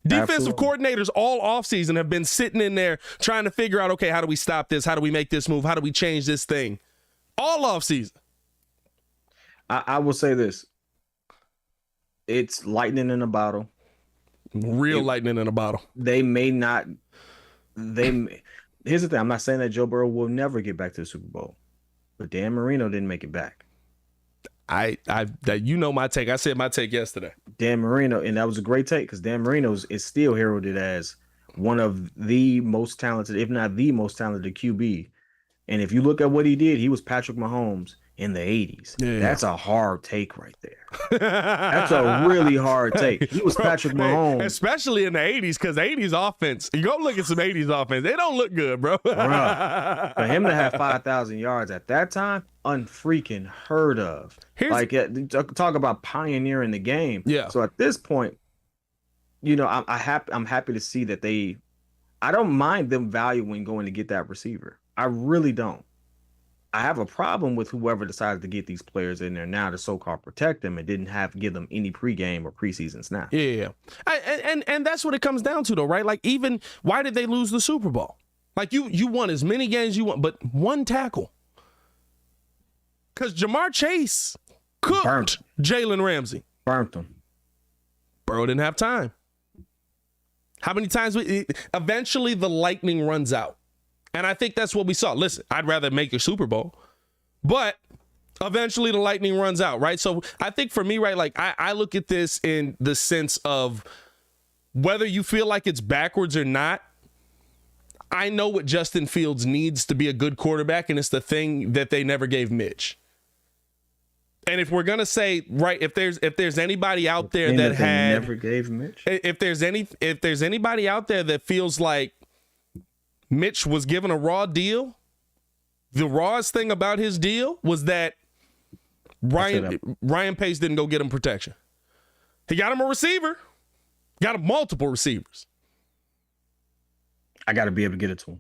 Defensive coordinators all offseason have been sitting in there trying to figure out, okay, how do we stop this? How do we make this move? How do we change this thing? All offseason. I will say this. It's lightning in a bottle. real lightning in a bottle. They may not. Here's the thing. I'm not saying that Joe Burrow will never get back to the Super Bowl, but Dan Marino didn't make it back. That you know my take. I said my take yesterday. Dan Marino, and that was a great take because Dan Marino is still heralded as one of the most talented, if not the most talented QB. And if you look at what he did, he was Patrick Mahomes in the 80s. Yeah. That's a hard take right there. That's a really hard take. He was Patrick Mahomes. Especially in the 80s, because 80s offense, you go look at some 80s offense, they don't look good, bro. Bruh. For him to have 5,000 yards at that time, unfreaking heard of. Talk about pioneering the game. Yeah. So at this point, I'm happy to see that I don't mind them valuing going to get that receiver. I really don't. I have a problem with whoever decided to get these players in there now to so-called protect them and didn't give them any pregame or preseason snaps. Yeah. And that's what it comes down to, though, right? Like, even why did they lose the Super Bowl? Like, you won as many games you want, but one tackle. Because Jamar Chase cooked Jalen Ramsey. Burnt them. Burrow didn't have time. How many times? Eventually, the lightning runs out. And I think that's what we saw. Listen, I'd rather make a Super Bowl, but eventually the lightning runs out, right? So I think for me, right, like I look at this in the sense of whether you feel like it's backwards or not, I know what Justin Fields needs to be a good quarterback, and it's the thing that they never gave Mitch. And if we're gonna say, right, if there's anybody out there that had never gave Mitch, if there's anybody out there that feels like Mitch was given a raw deal, the rawest thing about his deal was that Ryan Pace didn't go get him protection. He got him a receiver, got him multiple receivers. I got to be able to get it to him.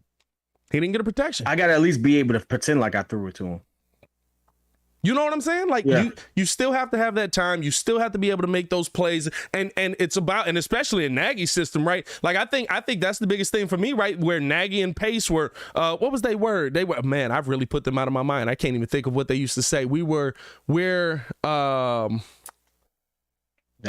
He didn't get a protection. I got to at least be able to pretend like I threw it to him. You know what I'm saying? Like, yeah. you still have to have that time. You still have to be able to make those plays. And it's about, and especially in Nagy's system, right? Like, I think that's the biggest thing for me, right? Where Nagy and Pace were, what was they were? They were, man, I've really put them out of my mind. I can't even think of what they used to say. That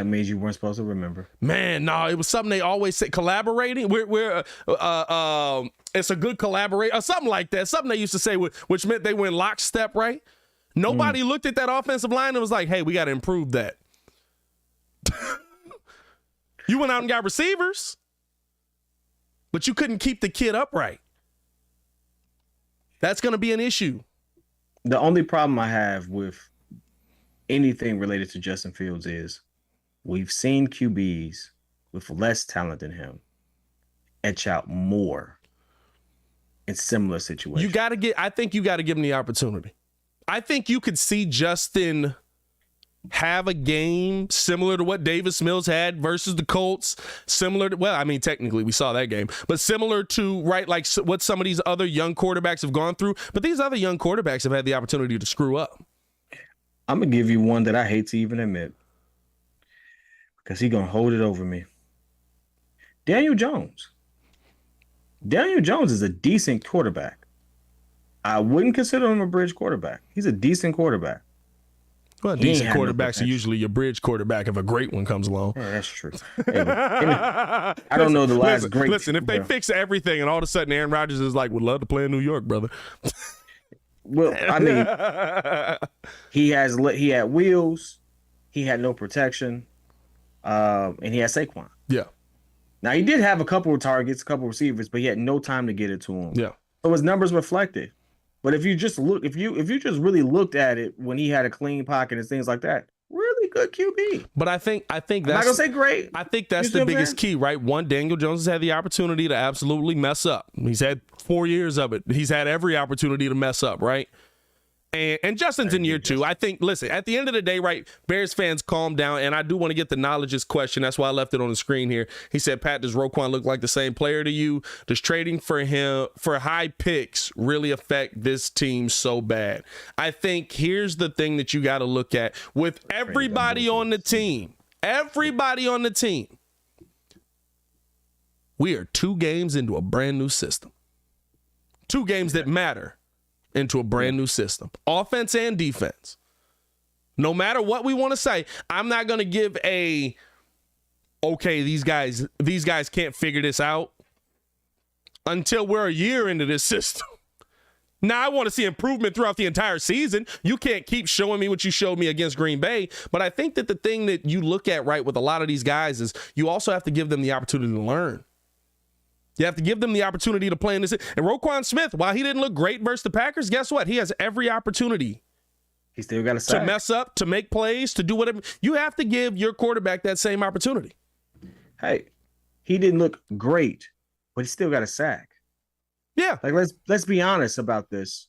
means you weren't supposed to remember. Man, no, it was something they always said, collaborating. It's a good collaborate or something like that. Something they used to say, which meant they went lockstep, right? Nobody looked at that offensive line and was like, hey, we got to improve that. You went out and got receivers, but you couldn't keep the kid upright. That's going to be an issue. The only problem I have with anything related to Justin Fields is we've seen QBs with less talent than him etch out more in similar situations. I think you got to give him the opportunity. I think you could see Justin have a game similar to what Davis Mills had versus the Colts, similar to, well, I mean, technically we saw that game, but similar to, right, like what some of these other young quarterbacks have gone through. But these other young quarterbacks have had the opportunity to screw up. I'm going to give you one that I hate to even admit because he's going to hold it over me. Daniel Jones. Daniel Jones is a decent quarterback. I wouldn't consider him a bridge quarterback. He's a decent quarterback. Well, decent quarterbacks are usually your bridge quarterback if a great one comes along. Yeah, that's true. Hey, I don't know the last great. Listen, if they fix everything and all of a sudden Aaron Rodgers is like, would love to play in New York, brother. Well, I mean, he had wheels, he had no protection, and he had Saquon. Yeah. Now he did have a couple of targets, a couple of receivers, but he had no time to get it to him. Yeah. So his numbers reflected. But if you just look, if you just really looked at it when he had a clean pocket and things like that, really good QB. But I think that's I'm not gonna say great. I think that's the biggest key, right? One, Daniel Jones has had the opportunity to absolutely mess up. He's had 4 years of it. He's had every opportunity to mess up, right? And Justin's in year 2. I think, listen, at the end of the day, right, Bears fans, calm down. And I do want to get the knowledge's question. That's why I left it on the screen here. He said, Pat, does Roquan look like the same player to you? Does trading for him for high picks really affect this team so bad? I think here's the thing that you got to look at with everybody on the team. Everybody on the team. We are 2 games into a brand new system. 2 games that matter. Into a brand new system, offense and defense. No matter what we want to say, I'm not going to give a okay, these guys can't figure this out until we're a year into this system. Now, I want to see improvement throughout the entire season. You can't keep showing me what you showed me against Green Bay. But I think that the thing that you look at, right, with a lot of these guys is you also have to give them the opportunity to learn. You have to give them the opportunity to play in this. And Roquan Smith, while he didn't look great versus the Packers, guess what? He has every opportunity. He still got a sack. To mess up, to make plays, to do whatever. You have to give your quarterback that same opportunity. Hey, he didn't look great, but he still got a sack. Yeah. Like, let's be honest about this.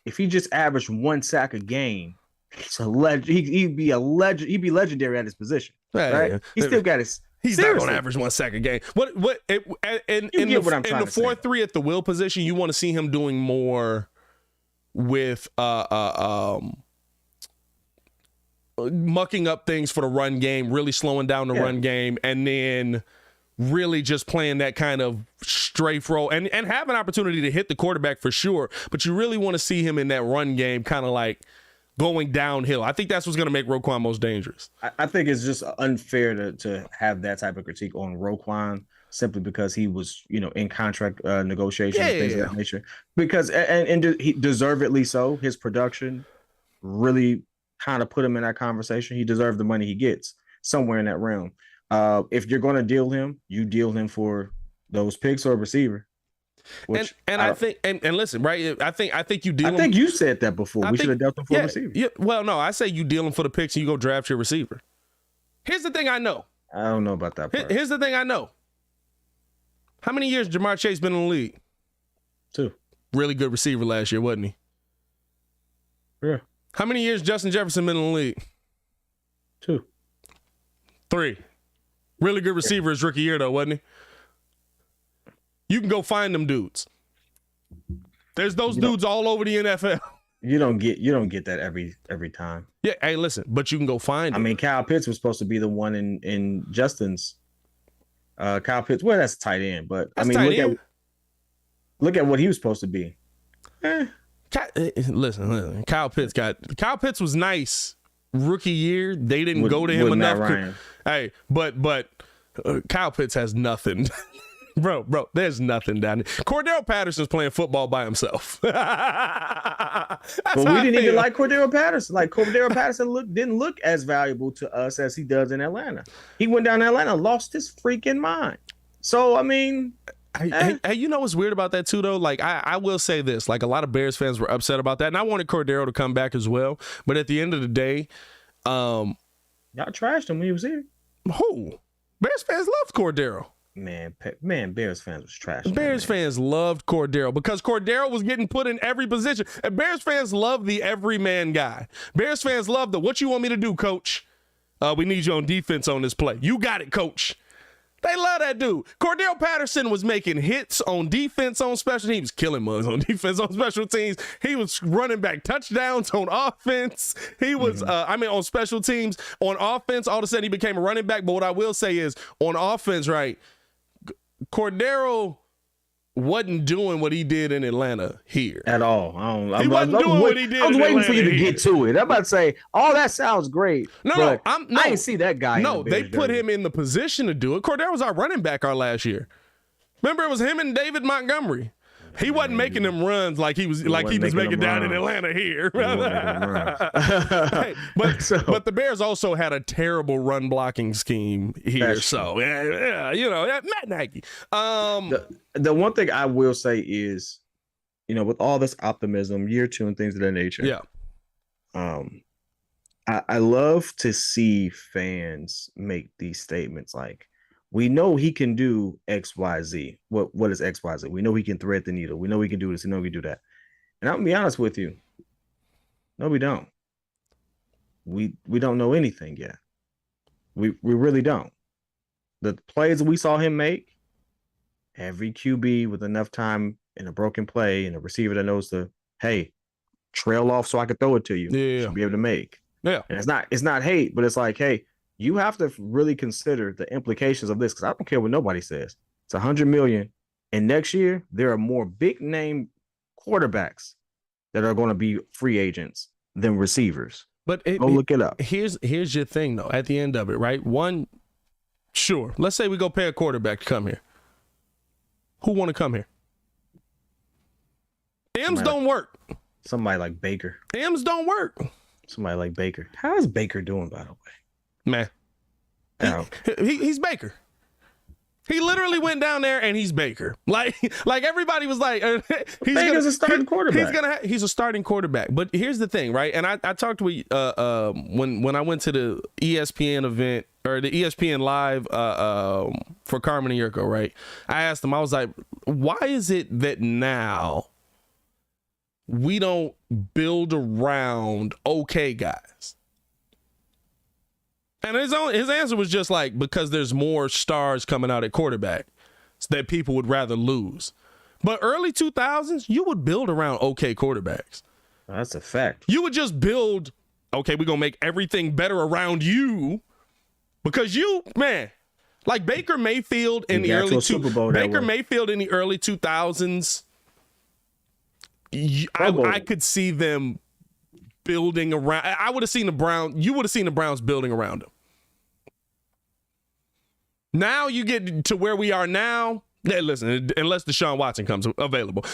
If he just averaged 1 sack a game, he's a legend. He'd be a legend. He'd be legendary at his position. Right? Yeah. He still got his. He's not going to average 1 sack a game. In the 4-3 at the will position, you want to see him doing more with mucking up things for the run game, really slowing down the run game, and then really just playing that kind of strafe role and have an opportunity to hit the quarterback for sure. But you really want to see him in that run game kind of like going downhill. I think that's what's going to make Roquan most dangerous. I think it's just unfair to have that type of critique on Roquan simply because he was, in contract negotiations and things of that nature. Because and he deservedly so. His production really kind of put him in that conversation. He deserved the money he gets somewhere in that realm. If you're going to deal him, you deal him for those picks or a receiver. I think listen, right? I think you deal. I think you said that before. We should have dealt him for a receiver. Yeah. Well, no, I say you deal him for the picks and you go draft your receiver. Here's the thing I know. I don't know about that part. Here's the thing I know. How many years Jamar Chase been in the league? 2. Really good receiver last year, wasn't he? Yeah. How many years Justin Jefferson been in the league? 2. 3. Really good receiver his rookie year, though, wasn't he? You can go find them dudes. There's those dudes all over the NFL. You don't get that every time. Yeah, hey, listen, but you can go find them. I mean, Kyle Pitts was supposed to be the one in Justin's. Kyle Pitts, well, that's tight end, but that's look at what he was supposed to be. Listen, Kyle Pitts was nice rookie year. They didn't go to him enough. Hey, but Kyle Pitts has nothing. Bro, there's nothing down there. Cordell Patterson's playing football by himself. But we didn't even like Cordell Patterson. Like, Cordell Patterson didn't look as valuable to us as he does in Atlanta. He went down to Atlanta, lost his freaking mind. So, I mean... Hey, you know what's weird about that, too, though? Like, I will say this. Like, a lot of Bears fans were upset about that, and I wanted Cordero to come back as well. But at the end of the day... y'all trashed him when he was here. Who? Bears fans loved Cordero. Man, Bears fans was trash. Bears fans loved Cordero because Cordero was getting put in every position. And Bears fans love the everyman guy. Bears fans love the, what you want me to do, coach? We need you on defense on this play. You got it, coach. They love that dude. Cordell Patterson was making hits on defense on special teams. He was killing mugs on defense on special teams. He was running back touchdowns on offense. He was, on special teams. On offense, all of a sudden he became a running back. But what I will say is, on offense, right, Cordero wasn't doing what he did in Atlanta here at all. He wasn't doing what he did. I was waiting for you to here. Get to it. I'm about to say, that sounds great. I didn't see that guy. No, they put him in the position to do it. Cordero was our running back our last year. Remember, it was him and David Montgomery. He wasn't making them runs like he was making down in Atlanta here. Hey, but the Bears also had a terrible run blocking scheme here. So Matt Nagy. The one thing I will say is, with all this optimism, year 2 and things of that nature. Yeah. I love to see fans make these statements like, we know he can do X, Y, Z. What is X, Y, Z? We know he can thread the needle. We know he can do this. We know he can do that. And I'm gonna be honest with you. No, we don't. We don't know anything yet. We really don't. The plays that we saw him make, every QB with enough time in a broken play and a receiver that knows to, hey, trail off so I can throw it to you. Yeah. Should be able to make. Yeah. And it's not hate, but it's like, hey, you have to really consider the implications of this, because I don't care what nobody says. It's $100 million, and next year there are more big name quarterbacks that are going to be free agents than receivers. But go look it up. Here's your thing though. At the end of it, right? One, Sure. Let's say we go pay a quarterback to come here. Who want to come here? M's don't work. Somebody like Baker. M's don't work. Somebody like Baker. How is Baker doing, by the way? Man, he's Baker. He literally went down there and he's Baker. Like everybody was like, Baker's a starting quarterback. He's a starting quarterback. But here's the thing, right? And I talked with when I went to the ESPN event or the ESPN Live for Carmen and Yurko, right? I asked him, I was like, why is it that now we don't build around okay guys? And his answer was just like, because there's more stars coming out at quarterback that people would rather lose. But early 2000s, you would build around okay quarterbacks. That's a fact. You would just build, okay, we're going to make everything better around you because like Baker Mayfield in the early Mayfield in the early 2000s, I could see them building around. I would have seen the Browns. You would have seen the Browns building around him. Now you get to where we are now. Hey, listen, unless Deshaun Watson comes available.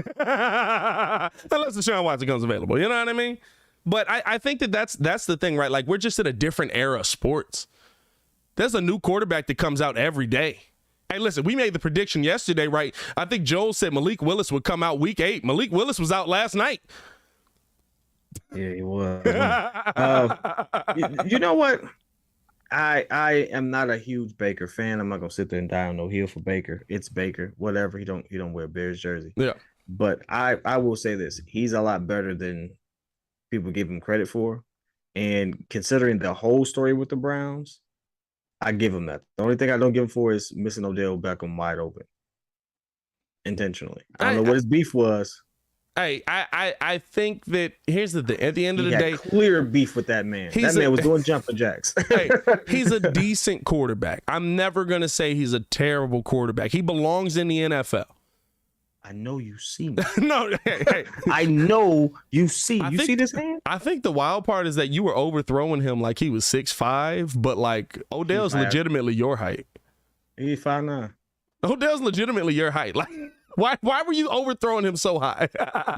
You know what I mean? But I think that's the thing, right? Like, we're just in a different era of sports. There's a new quarterback that comes out every day. Hey, listen, we made the prediction yesterday, right? I think Joel said Malik Willis would come out week 8. Malik Willis was out last night. Yeah, he was. You know what? I am not a huge Baker fan. I'm not gonna sit there and die on no hill for Baker. It's Baker, whatever. He don't wear Bears jersey. Yeah. But I will say this: he's a lot better than people give him credit for. And considering the whole story with the Browns, I give him that. The only thing I don't give him for is missing Odell Beckham wide open intentionally. I don't know what his beef was. Hey, I think that here's the thing. At the end of the day, clear beef with that man. That man was doing jumping jacks. Hey, he's a decent quarterback. I'm never gonna say he's a terrible quarterback. He belongs in the NFL. I know you see me. No, hey. I know you see. You see this man? I think the wild part is that you were overthrowing him like he was 6'5", but like Odell's legitimately your height. He's 5'9". Odell's legitimately your height. Like, why were you overthrowing him so high?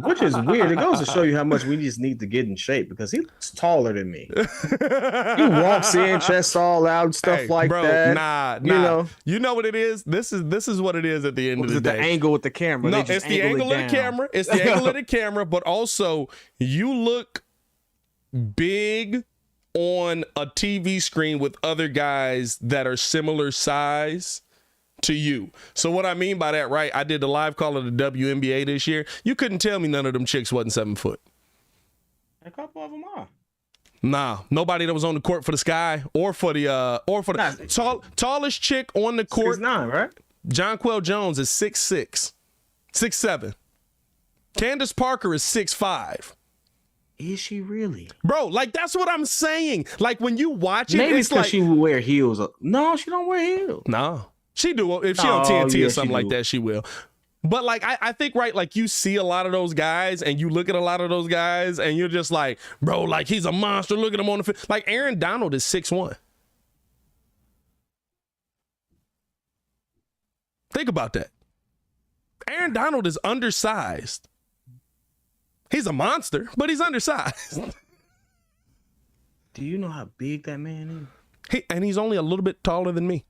Which is weird. It goes to show you how much we just need to get in shape because he's taller than me. He walks in, chest all out, stuff like that. Nah. You know what it is? This is what it is at the end of the day. The angle with the camera. No, it's the angle of the camera. It's the angle of the camera, but also you look big on a TV screen with other guys that are similar size to you. So what I mean by that, right? I did the live call of the WNBA this year. You couldn't tell me none of them chicks wasn't 7 foot. A couple of them are. Nah, nobody that was on the court for the Sky or for the tallest chick on the court. 6'9", right? Jonquel Jones is 6'6", 6'7". Candace Parker is 6'5". Is she really? Bro, like, that's what I'm saying. Like, when you watch it, maybe it's because like, she would wear heels. No, she don't wear heels. No. She do. If she on TNT or something like that, she will. But like, I think, right, like, you see a lot of those guys and you look at a lot of those guys and you're just like, bro, like, he's a monster. Look at him on the field. Like, Aaron Donald is 6'1". Think about that. Aaron Donald is undersized. He's a monster, but he's undersized. Do you know how big that man is? And he's only a little bit taller than me.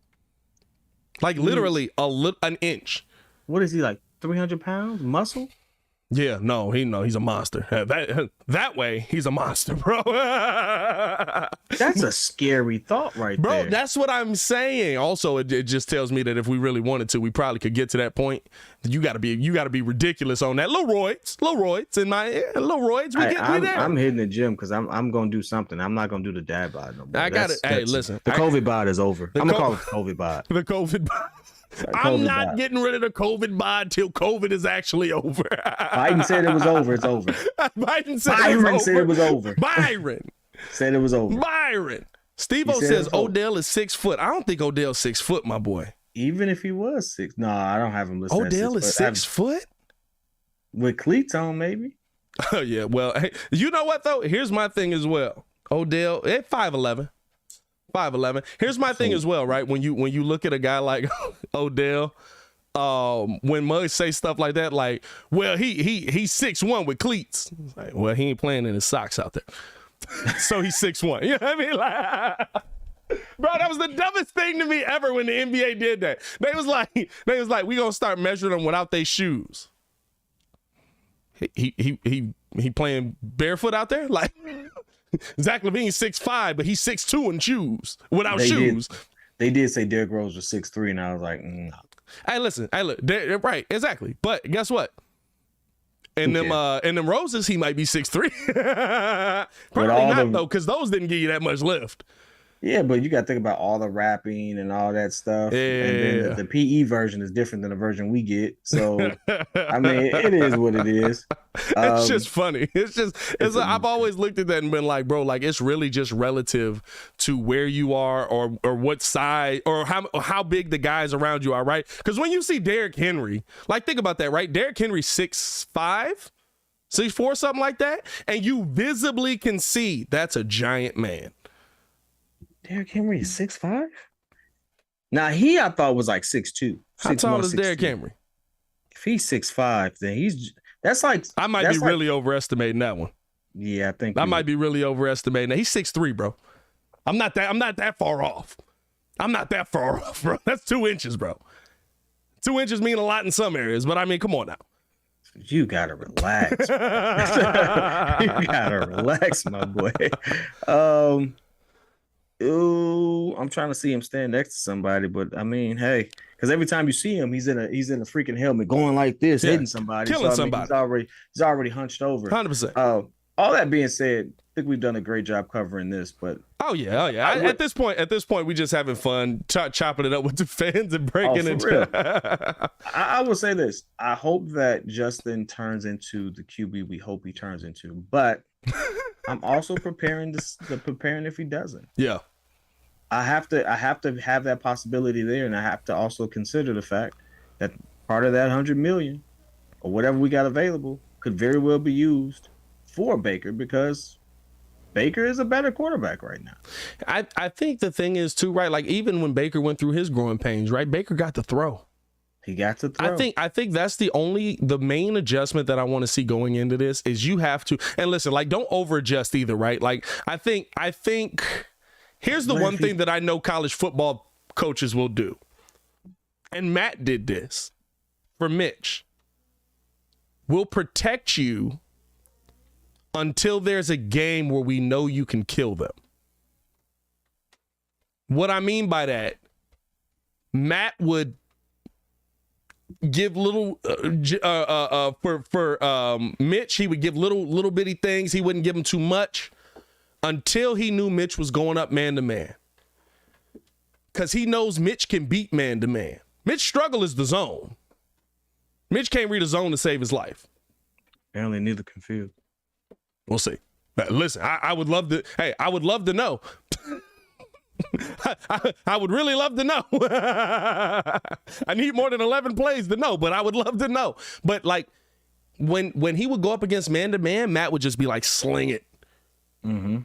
Like, literally an inch. What is he, like 300 pounds? Muscle? Yeah, he's a monster. That way, he's a monster, bro. That's a scary thought there. Bro, that's what I'm saying. Also, it just tells me that if we really wanted to, we probably could get to that point. You gotta be ridiculous on that. Little roids in my little roids. We there. I'm hitting the gym because I'm gonna do something. I'm not gonna do the dad bod no more. I got it. Hey, listen. The COVID bod is over. I'm gonna call it the COVID bod. The COVID bod. I'm not getting rid of the COVID bod till COVID is actually over. Biden said it was over. It's over. Byron said it was over. Byron said it was over. Byron. Steve-O says Odell is 6 foot. I don't think Odell's 6 foot, my boy. Even if he was 6. No, I don't have him listed. Odell is 6 foot? With cleats on, maybe. Oh, yeah. Well, hey, you know what, though? Here's my thing as well. Odell at 5'11". 5'11". Here's my thing as well, right? When you look at a guy like Odell, when Muggs say stuff like that, like, well, he's 6'1" with cleats. Like, well, he ain't playing in his socks out there. So he's 6'1". You know what I mean? Like, bro, that was the dumbest thing to me ever when the NBA did that. They was like, we gonna start measuring them without their shoes. He playing barefoot out there? Like, Zach LaVine's 6'5", but he's 6'2" in shoes without shoes. They did say Derrick Rose was 6'3", and I was like, Hey, listen, look, right, exactly. But guess what? In them roses, he might be 6'3". Probably not though, because those didn't give you that much lift. Yeah, but you got to think about all the rapping and all that stuff. Yeah. And then the PE version is different than the version we get. So, I mean, it is what it is. It's just funny. I've always looked at that and been like, bro, like, it's really just relative to where you are or what side or how big the guys around you are, right? Because when you see Derrick Henry, like, think about that, right? Derrick Henry 6'5", 6'4", something like that. And you visibly can see that's a giant man. Derrick Henry is 6'5"? Now, I thought was like 6'2". How tall is Derrick Henry? If he's 6'5", then that's like... I might be really overestimating that one. Yeah, I think... I might be really overestimating that. He's 6'3", bro. I'm not that far off. I'm not that far off, bro. That's 2 inches, bro. 2 inches mean a lot in some areas, but I mean, come on now. You gotta relax. You gotta relax, my boy. I'm trying to see him stand next to somebody, but I mean, hey, because every time you see him, he's in a freaking helmet going like this, hitting somebody, killing somebody. He's already hunched over. 100%. All that being said, I think we've done a great job covering this. But oh yeah. At this point, we just having fun, chopping it up with the fans and breaking it. I will say this: I hope that Justin turns into the QB we hope he turns into, but I'm also preparing if he doesn't. Yeah. I have to have that possibility there, and I have to also consider the fact that part of that $100 million or whatever we got available could very well be used for Baker, because Baker is a better quarterback right now. I think the thing is too, right? Like, even when Baker went through his growing pains, right? Baker got to throw. He got to throw. I think that's the main adjustment that I want to see going into this is you have to, and listen, like, don't over adjust either, right? Like, I think here's the one thing that I know college football coaches will do. And Matt did this for Mitch. We'll protect you until there's a game where we know you can kill them. What I mean by that, Matt would give little for Mitch, he would give little bitty things. He wouldn't give him too much until he knew Mitch was going up man to man, because he knows Mitch can beat man to man. Mitch's struggle is the zone. Mitch can't read a zone to save his life. Apparently neither can field. We'll see. Listen, I would love to. Hey, I would love to know. I would really love to know. I need more than 11 plays to know, but I would love to know. But like when he would go up against man to man, Matt would just be like, sling it,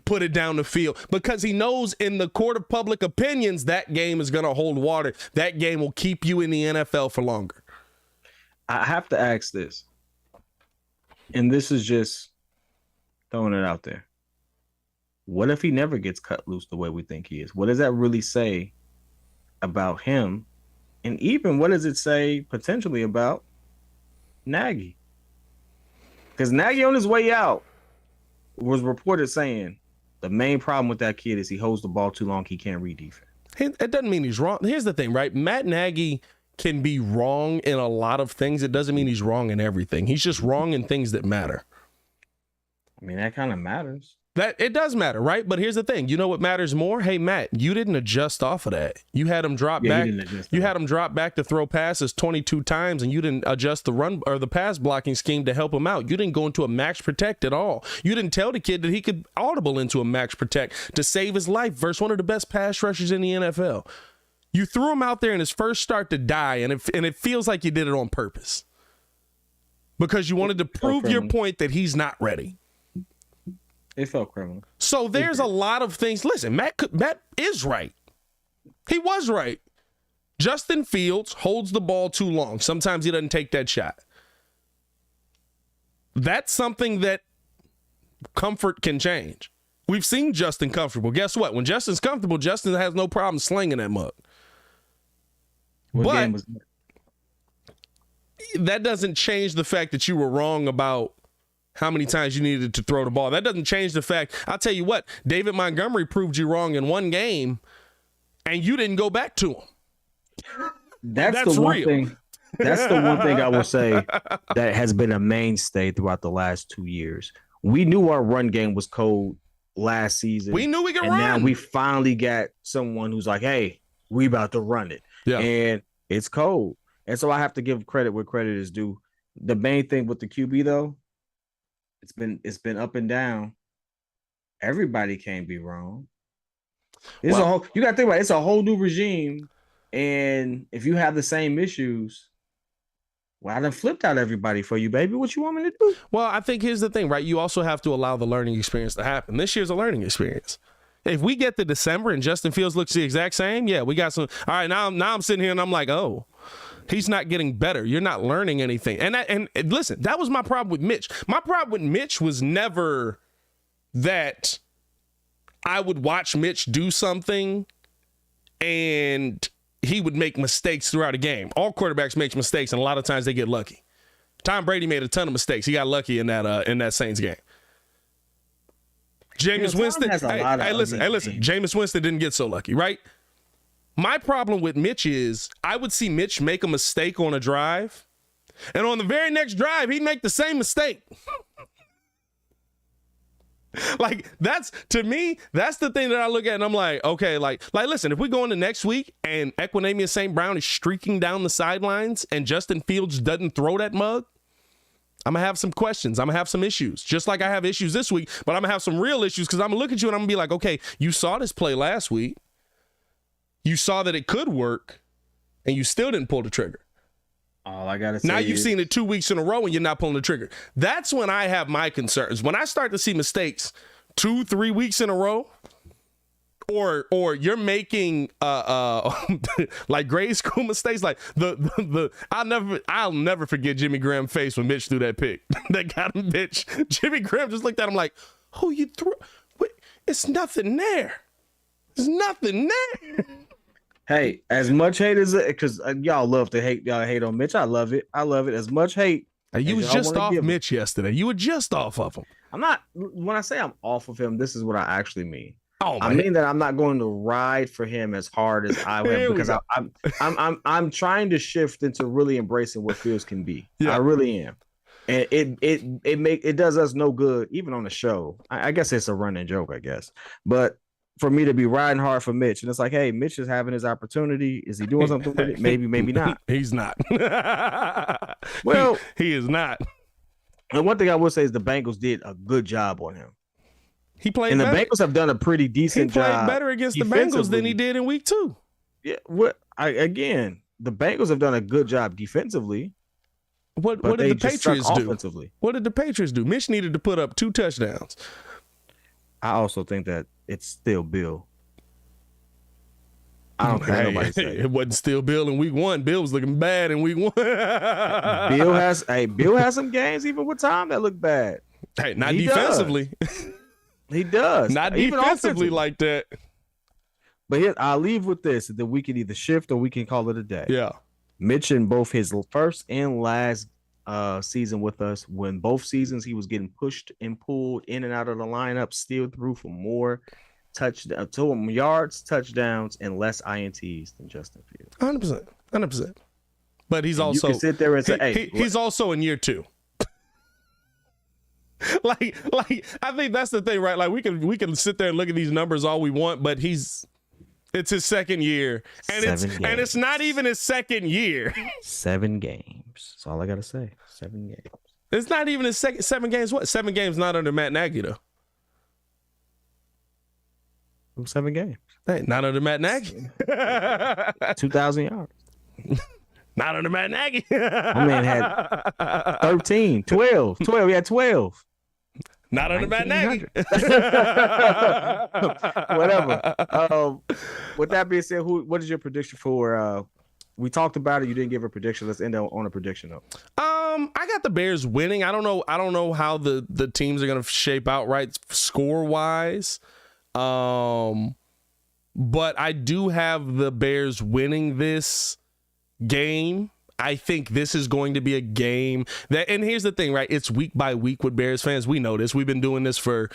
put it down the field, because he knows in the court of public opinions that game is going to hold water. That game will keep you in the NFL for longer. I have to ask this, and this is just throwing it out there. What if he never gets cut loose the way we think he is? What does that really say about him? And even what does it say potentially about Nagy? Because Nagy on his way out was reported saying the main problem with that kid is he holds the ball too long. He can't read defense. It doesn't mean he's wrong. Here's the thing, right? Matt Nagy can be wrong in a lot of things. It doesn't mean he's wrong in everything. He's just wrong in things that matter. I mean, that kind of matters. That it does matter, right? But here's the thing. You know what matters more? Hey, Matt, you didn't adjust off of that. You had him drop back. You had him drop back to throw passes 22 times, and you didn't adjust the run or the pass blocking scheme to help him out. You didn't go into a max protect at all. You didn't tell the kid that he could audible into a max protect to save his life versus one of the best pass rushers in the NFL. You threw him out there in his first start to die, and it feels like you did it on purpose because you wanted to prove your point that he's not ready. It felt criminal. So there's a lot of things. Listen, Matt is right. He was right. Justin Fields holds the ball too long. Sometimes he doesn't take that shot. That's something that comfort can change. We've seen Justin comfortable. Guess what? When Justin's comfortable, Justin has no problem slinging that mug. But that doesn't change the fact that you were wrong about how many times you needed to throw the ball. That doesn't change the fact. I'll tell you what, David Montgomery proved you wrong in one game, and you didn't go back to him. That's the one thing. That's the one thing I will say that has been a mainstay throughout the last 2 years. We knew our run game was cold last season. We knew we could run. Now we finally got someone who's like, hey, we about to run it. Yeah. And it's cold. And so I have to give credit where credit is due. The main thing with the QB, though, it's been up and down. Everybody can't be wrong. You got to think about it. It's a whole new regime. And if you have the same issues, well, I done flipped out everybody for you, baby. What you want me to do? Well, I think here's the thing, right? You also have to allow the learning experience to happen. This year's a learning experience. If we get to December and Justin Fields looks the exact same, yeah, we got some. All right, now I'm sitting here and I'm like, oh, he's not getting better. You're not learning anything. And listen, that was my problem with Mitch. My problem with Mitch was never that I would watch Mitch do something and he would make mistakes throughout a game. All quarterbacks make mistakes, and a lot of times they get lucky. Tom Brady made a ton of mistakes. He got lucky in that Saints game. Jameis Winston. Hey, listen. Jameis Winston didn't get so lucky, right? My problem with Mitch is I would see Mitch make a mistake on a drive, and on the very next drive, he'd make the same mistake. Like, to me, that's the thing that I look at and I'm like, okay, like listen, if we go into next week and Equanimeous St. Brown is streaking down the sidelines and Justin Fields doesn't throw that mug, I'm going to have some questions. I'm going to have some issues, just like I have issues this week, but I'm going to have some real issues because I'm going to look at you and I'm going to be like, okay, you saw this play last week. You saw that it could work and you still didn't pull the trigger. All I gotta say now you've seen it 2 weeks in a row and you're not pulling the trigger. That's when I have my concerns. When I start to see mistakes 2-3 weeks in a row, or you're making like grade school mistakes, like I'll never forget Jimmy Graham's face when Mitch threw that pick. That got him, Mitch. Jimmy Graham just looked at him like, "Who you threw? Wait, it's nothing there. There's nothing there." Hey, as much hate as it, because y'all love to hate, y'all hate on Mitch. I love it. As much hate. You was just off Mitch yesterday. You were just off of him. I'm not. When I say I'm off of him, this is what I actually mean. Oh, I mean that I'm not going to ride for him as hard as I am because I'm trying to shift into really embracing what Fields can be. Yeah. I really am, and it does us no good even on the show. I guess it's a running joke, I guess, but. For me to be riding hard for Mitch. And it's like, hey, Mitch is having his opportunity. Is he doing something with it? Maybe, maybe not. He's not. Well, he is not. And one thing I will say is the Bengals did a good job on him. He played and better. The Bengals have done a pretty decent job. He played better against the Bengals than he did in week 2. Yeah. Again, the Bengals have done a good job defensively. What did the Patriots do? Offensively. What did the Patriots do? Mitch needed to put up 2 touchdowns. I also think that it's still Bill. I don't care nobody say it wasn't still Bill in week 1. Bill was looking bad in week 1. Bill has some games even with Tom that look bad. Hey, not defensively. He does. Not even defensively like that. But here, I'll leave with this: that we can either shift or we can call it a day. Yeah. Mitch in both his first and last season with us, when both seasons he was getting pushed and pulled in and out of the lineup, still threw for more yards, touchdowns, and less INTs than Justin Fields. 100%. But he's also you can sit there and say, hey, he's also in year 2. like I think that's the thing, right? Like we can sit there and look at these numbers all we want, but it's his second year, and it's not even his second year. 7 games. That's all I gotta say. 7 games. It's not even his 7 games. What? 7 games not under Matt Nagy though. 7 games. Hey, not under Matt Nagy. 2,000 yards. Not under Matt Nagy. My man had 13, 12. He had 12. Not under Matt Nagy. Whatever. With that being said, what is your prediction for? We talked about it. You didn't give a prediction. Let's end on a prediction though. I got the Bears winning. I don't know how the teams are going to shape out right score wise. But I do have the Bears winning this game. I think this is going to be a game that, and here's the thing, right? It's week by week with Bears fans. We know this. We've been doing this for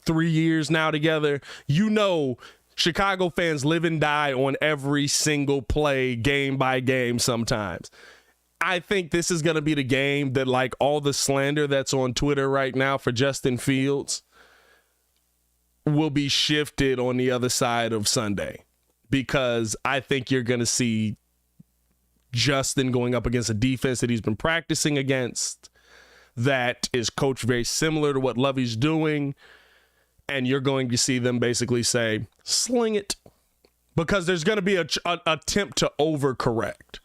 3 years now together. You know, Chicago fans live and die on every single play, game by game sometimes. I think this is going to be the game that, like, all the slander that's on Twitter right now for Justin Fields will be shifted on the other side of Sunday, because I think you're going to see Justin going up against a defense that he's been practicing against that is coached very similar to what Lovey's doing, and you're going to see them basically say, sling it, because there's going to be an attempt to overcorrect.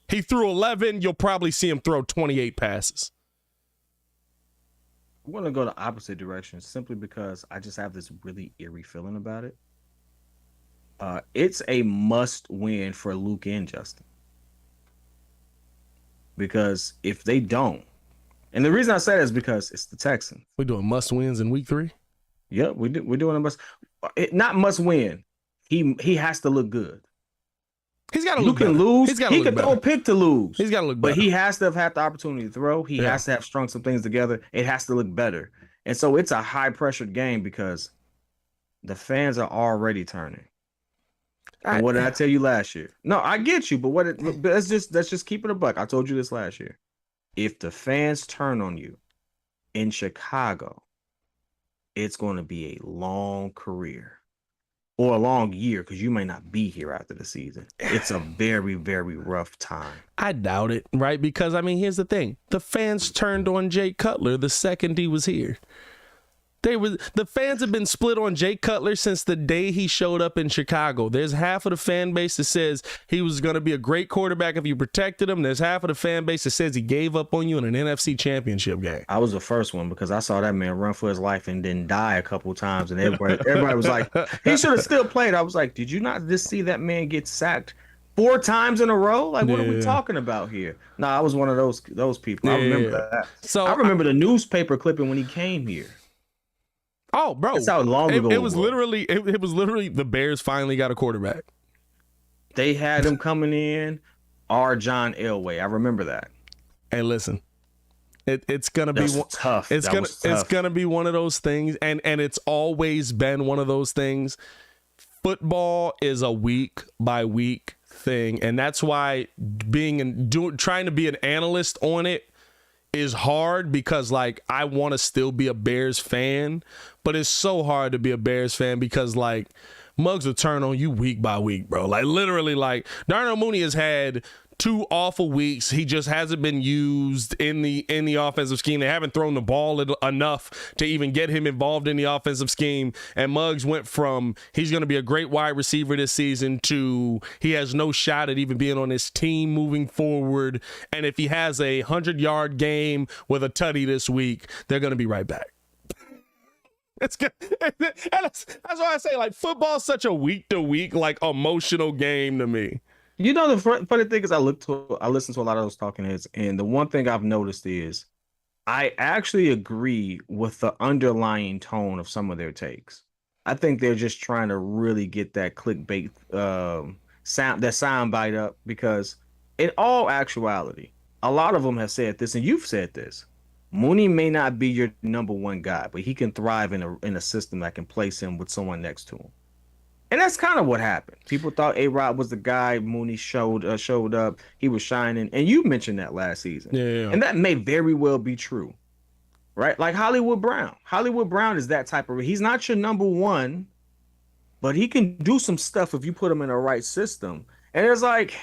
He threw 11, you'll probably see him throw 28 passes. I'm going to go the opposite direction simply because I just have this really eerie feeling about it. It's a must win for Luke and Justin. Because if they don't, and the reason I say that is because it's the Texans. We're doing must wins in week 3? Yep, we're doing a must. Not must win. He has to look good. He's got to look better. Lose. He's got to look better. He can throw a pick to lose. He's got to look better. But he has to have had the opportunity to throw. He has to have strung some things together. It has to look better. And so it's a high-pressured game because the fans are already turning. And what did I tell you last year? No, I get you, but let's just keep it a buck. I told you this last year. If the fans turn on you in Chicago, it's going to be a long career. Or a long year, because you may not be here after the season. It's a very, very rough time. I doubt it, right? Because, I mean, here's the thing. The fans turned on Jay Cutler the second he was here. The fans have been split on Jay Cutler since the day he showed up in Chicago. There's half of the fan base that says he was going to be a great quarterback if you protected him. There's half of the fan base that says he gave up on you in an NFC championship game. I was the first one because I saw that man run for his life and then die a couple times. And everybody was like, he should have still played. I was like, did you not just see that man get sacked 4 times in a row? Like, what are we talking about here? No, I was one of those people. I remember that. So I remember the newspaper clipping when he came here. Oh, bro! That's how long ago it was. Literally, it was literally the Bears finally got a quarterback. They had him coming in, John Elway. I remember that. Hey, listen, it's gonna be tough. It's gonna be one of those things, and it's always been one of those things. Football is a week by week thing, and that's why trying to be an analyst on it is hard, because, like, I want to still be a Bears fan, but it's so hard to be a Bears fan because, like, mugs will turn on you week by week, bro. Like, literally, like, Darnell Mooney has had 2 awful weeks. He just hasn't been used in the offensive scheme. They haven't thrown the ball enough to even get him involved in the offensive scheme. And Muggs went from he's going to be a great wide receiver this season to he has no shot at even being on this team moving forward. And if he has a 100-yard game with a tutty this week, they're going to be right back. It's good. That's why I say, like, football's such a week-to-week, like, emotional game to me. You know, the funny thing is I listen to a lot of those talking heads, and the one thing I've noticed is I actually agree with the underlying tone of some of their takes. I think they're just trying to really get that clickbait sound bite up, because in all actuality, a lot of them have said this, and you've said this. Mooney may not be your number one guy, but he can thrive in a system that can place him with someone next to him. And that's kind of what happened. People thought A-Rod was the guy. Mooney showed up. He was shining. And you mentioned that last season. Yeah. And that may very well be true. Right? Like Hollywood Brown. Hollywood Brown is that type of... He's not your number one, but he can do some stuff if you put him in the right system. And it's like,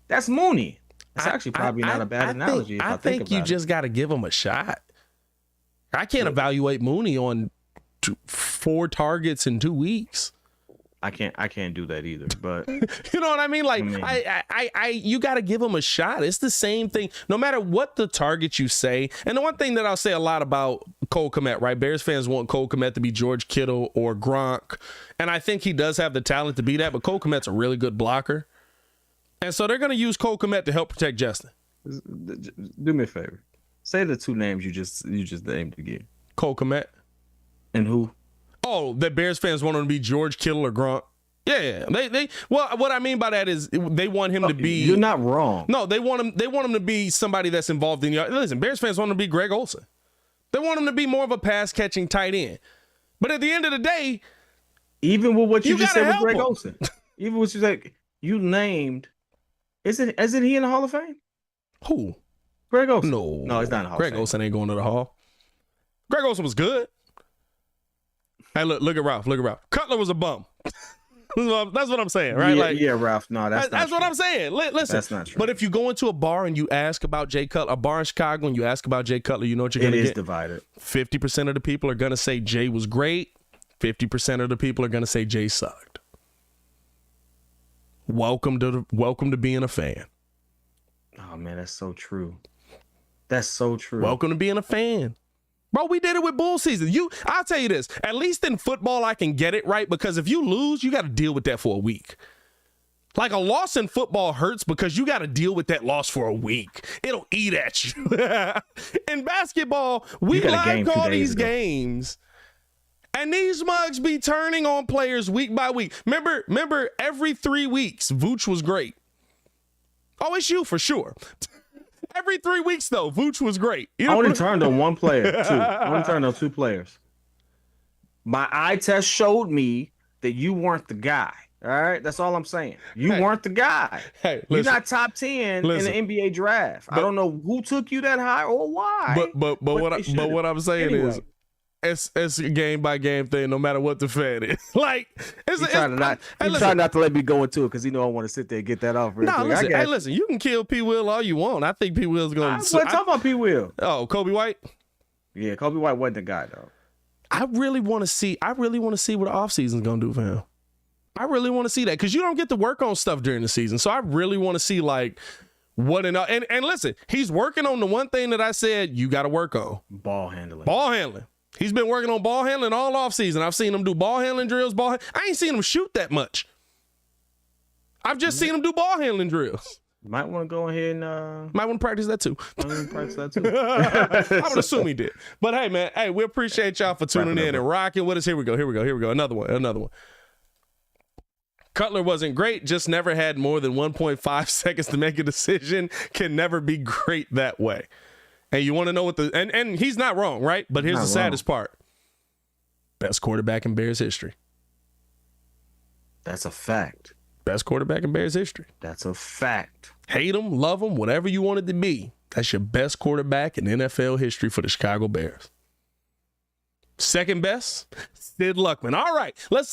that's Mooney. It's actually probably not a bad analogy. I think you just got to give him a shot. I can't evaluate Mooney on 4 targets in 2 weeks. I can't do that either. But you know what I mean? Like, you got to give him a shot. It's the same thing, no matter what the target you say. And the one thing that I'll say a lot about Cole Kmet, right? Bears fans want Cole Kmet to be George Kittle or Gronk, and I think he does have the talent to be that. But Cole Kmet's a really good blocker, and so they're going to use Cole Kmet to help protect Justin. Do me a favor. Say the two names you just named again. Cole Kmet and who? Oh, that Bears fans want him to be George Kittle or Gronk. Yeah, well, what I mean by that is they want him to be. You're not wrong. No, they want him to be somebody that's involved in. Listen, Bears fans want him to be Greg Olsen. They want him to be more of a pass catching tight end. But at the end of the day, even with what you just said with Greg Olsen, even what you said, you named. Isn't he in the Hall of Fame? Who? Greg Olsen. No, he's not in the Hall of Fame. Greg Olsen ain't going to the Hall. Greg Olsen was good. Hey, look at Ralph. Look at Ralph. Cutler was a bum. That's what I'm saying, right? Yeah, Ralph. No, that's what I'm saying. Listen, that's not true. But if you go into a bar and you ask about Jay Cutler, a bar in Chicago, and you ask about Jay Cutler, you know what you're going to get? It is divided. 50% of the people are going to say Jay was great. 50% of the people are going to say Jay sucked. Welcome to being a fan. Oh man, that's so true. That's so true. Welcome to being a fan. Bro, we did it with bull season. I'll tell you this, at least in football, I can get it right, because if you lose, you got to deal with that for a week. Like, a loss in football hurts because you got to deal with that loss for a week. It'll eat at you. In basketball, we live call these games, and these mugs be turning on players week by week. Remember every 3 weeks, Vooch was great. Oh, it's you for sure. Every 3 weeks, though, Vooch was great. I only turned on one player, I only turned on 2 players. My eye test showed me that you weren't the guy. All right? That's all I'm saying. You weren't the guy. Hey, you're not top 10 in the NBA draft. I don't know who took you that high or why. But what I'm saying is, it's a game by game thing, no matter what the fan is. Like, he's trying not to let me go into it because I want to sit there and get that off. Listen, you can kill P. Will all you want. I think P. Will's going to. Talk about P. Will. Oh, Kobe White. Yeah, Kobe White wasn't the guy though. I really want to see what the offseason's going to do for him. I really want to see that, because you don't get to work on stuff during the season. So I really want to see like what and listen, he's working on the one thing that I said you got to work on: ball handling. He's been working on ball handling all offseason. I've seen him do ball handling drills. I ain't seen him shoot that much. I've just seen him do ball handling drills. Might want to go ahead and might want to practice that too. I would assume he did. But hey, man, we appreciate y'all for tuning in and rocking with us. Here we go. Another one. Cutler wasn't great, just never had more than 1.5 seconds to make a decision. Can never be great that way. And you want to know what and he's not wrong, right? But here's the saddest part. Best quarterback in Bears history. That's a fact. Best quarterback in Bears history. That's a fact. Hate him, love him, whatever you want it to be. That's your best quarterback in NFL history for the Chicago Bears. Second best, Sid Luckman. All right, let's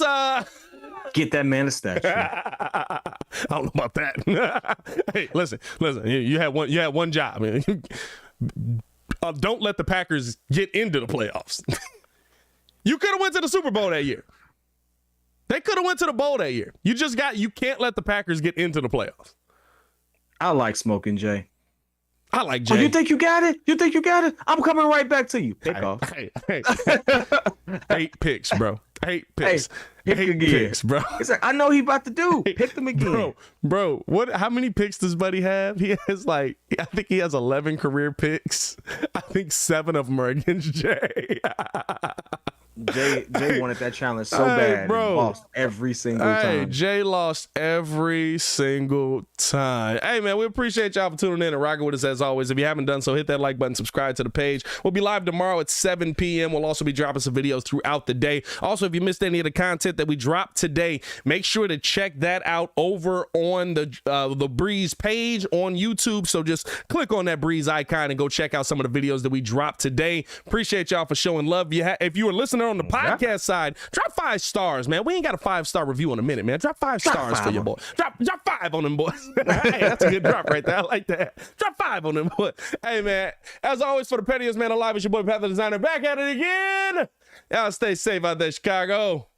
get that man a statue. I don't know about that. Hey, listen. You had one job, man. Don't let the Packers get into the playoffs. You could have went to the Super Bowl that year. They could have went to the bowl that year. You can't let the Packers get into the playoffs. I like Smoking Jay. I like Jay. Oh, you think you got it? I'm coming right back to you. Pick off. Hey. 8 picks, bro. 8 picks. Hey, pick again. Picks, bro. It's like, I know he about to do. Pick them again. Bro, how many picks does Buddy have? He has I think he has 11 career picks. I think 7 of them are against Jay. Jay wanted that challenge so bad, bro. And lost every single time. Jay lost every single time. Hey, man, we appreciate y'all for tuning in and rocking with us as always. If you haven't done so, hit that like button, subscribe to the page. We'll be live tomorrow at 7 p.m. We'll also be dropping some videos throughout the day. Also, if you missed any of the content that we dropped today, make sure to check that out over on the Breeze page on YouTube. So just click on that Breeze icon and go check out some of the videos that we dropped today. Appreciate y'all for showing love. If you were listening on the podcast side, drop 5 stars, man. We ain't got a 5-star review in a minute, man. Drop 5 stars for your boy. Drop 5 on them boys. Hey, that's a good drop right there. I like that. Drop 5 on them boys. Hey, man, as always, for the pettiest man alive, it's your boy Pat the Designer, back at it again. Y'all stay safe out there, Chicago.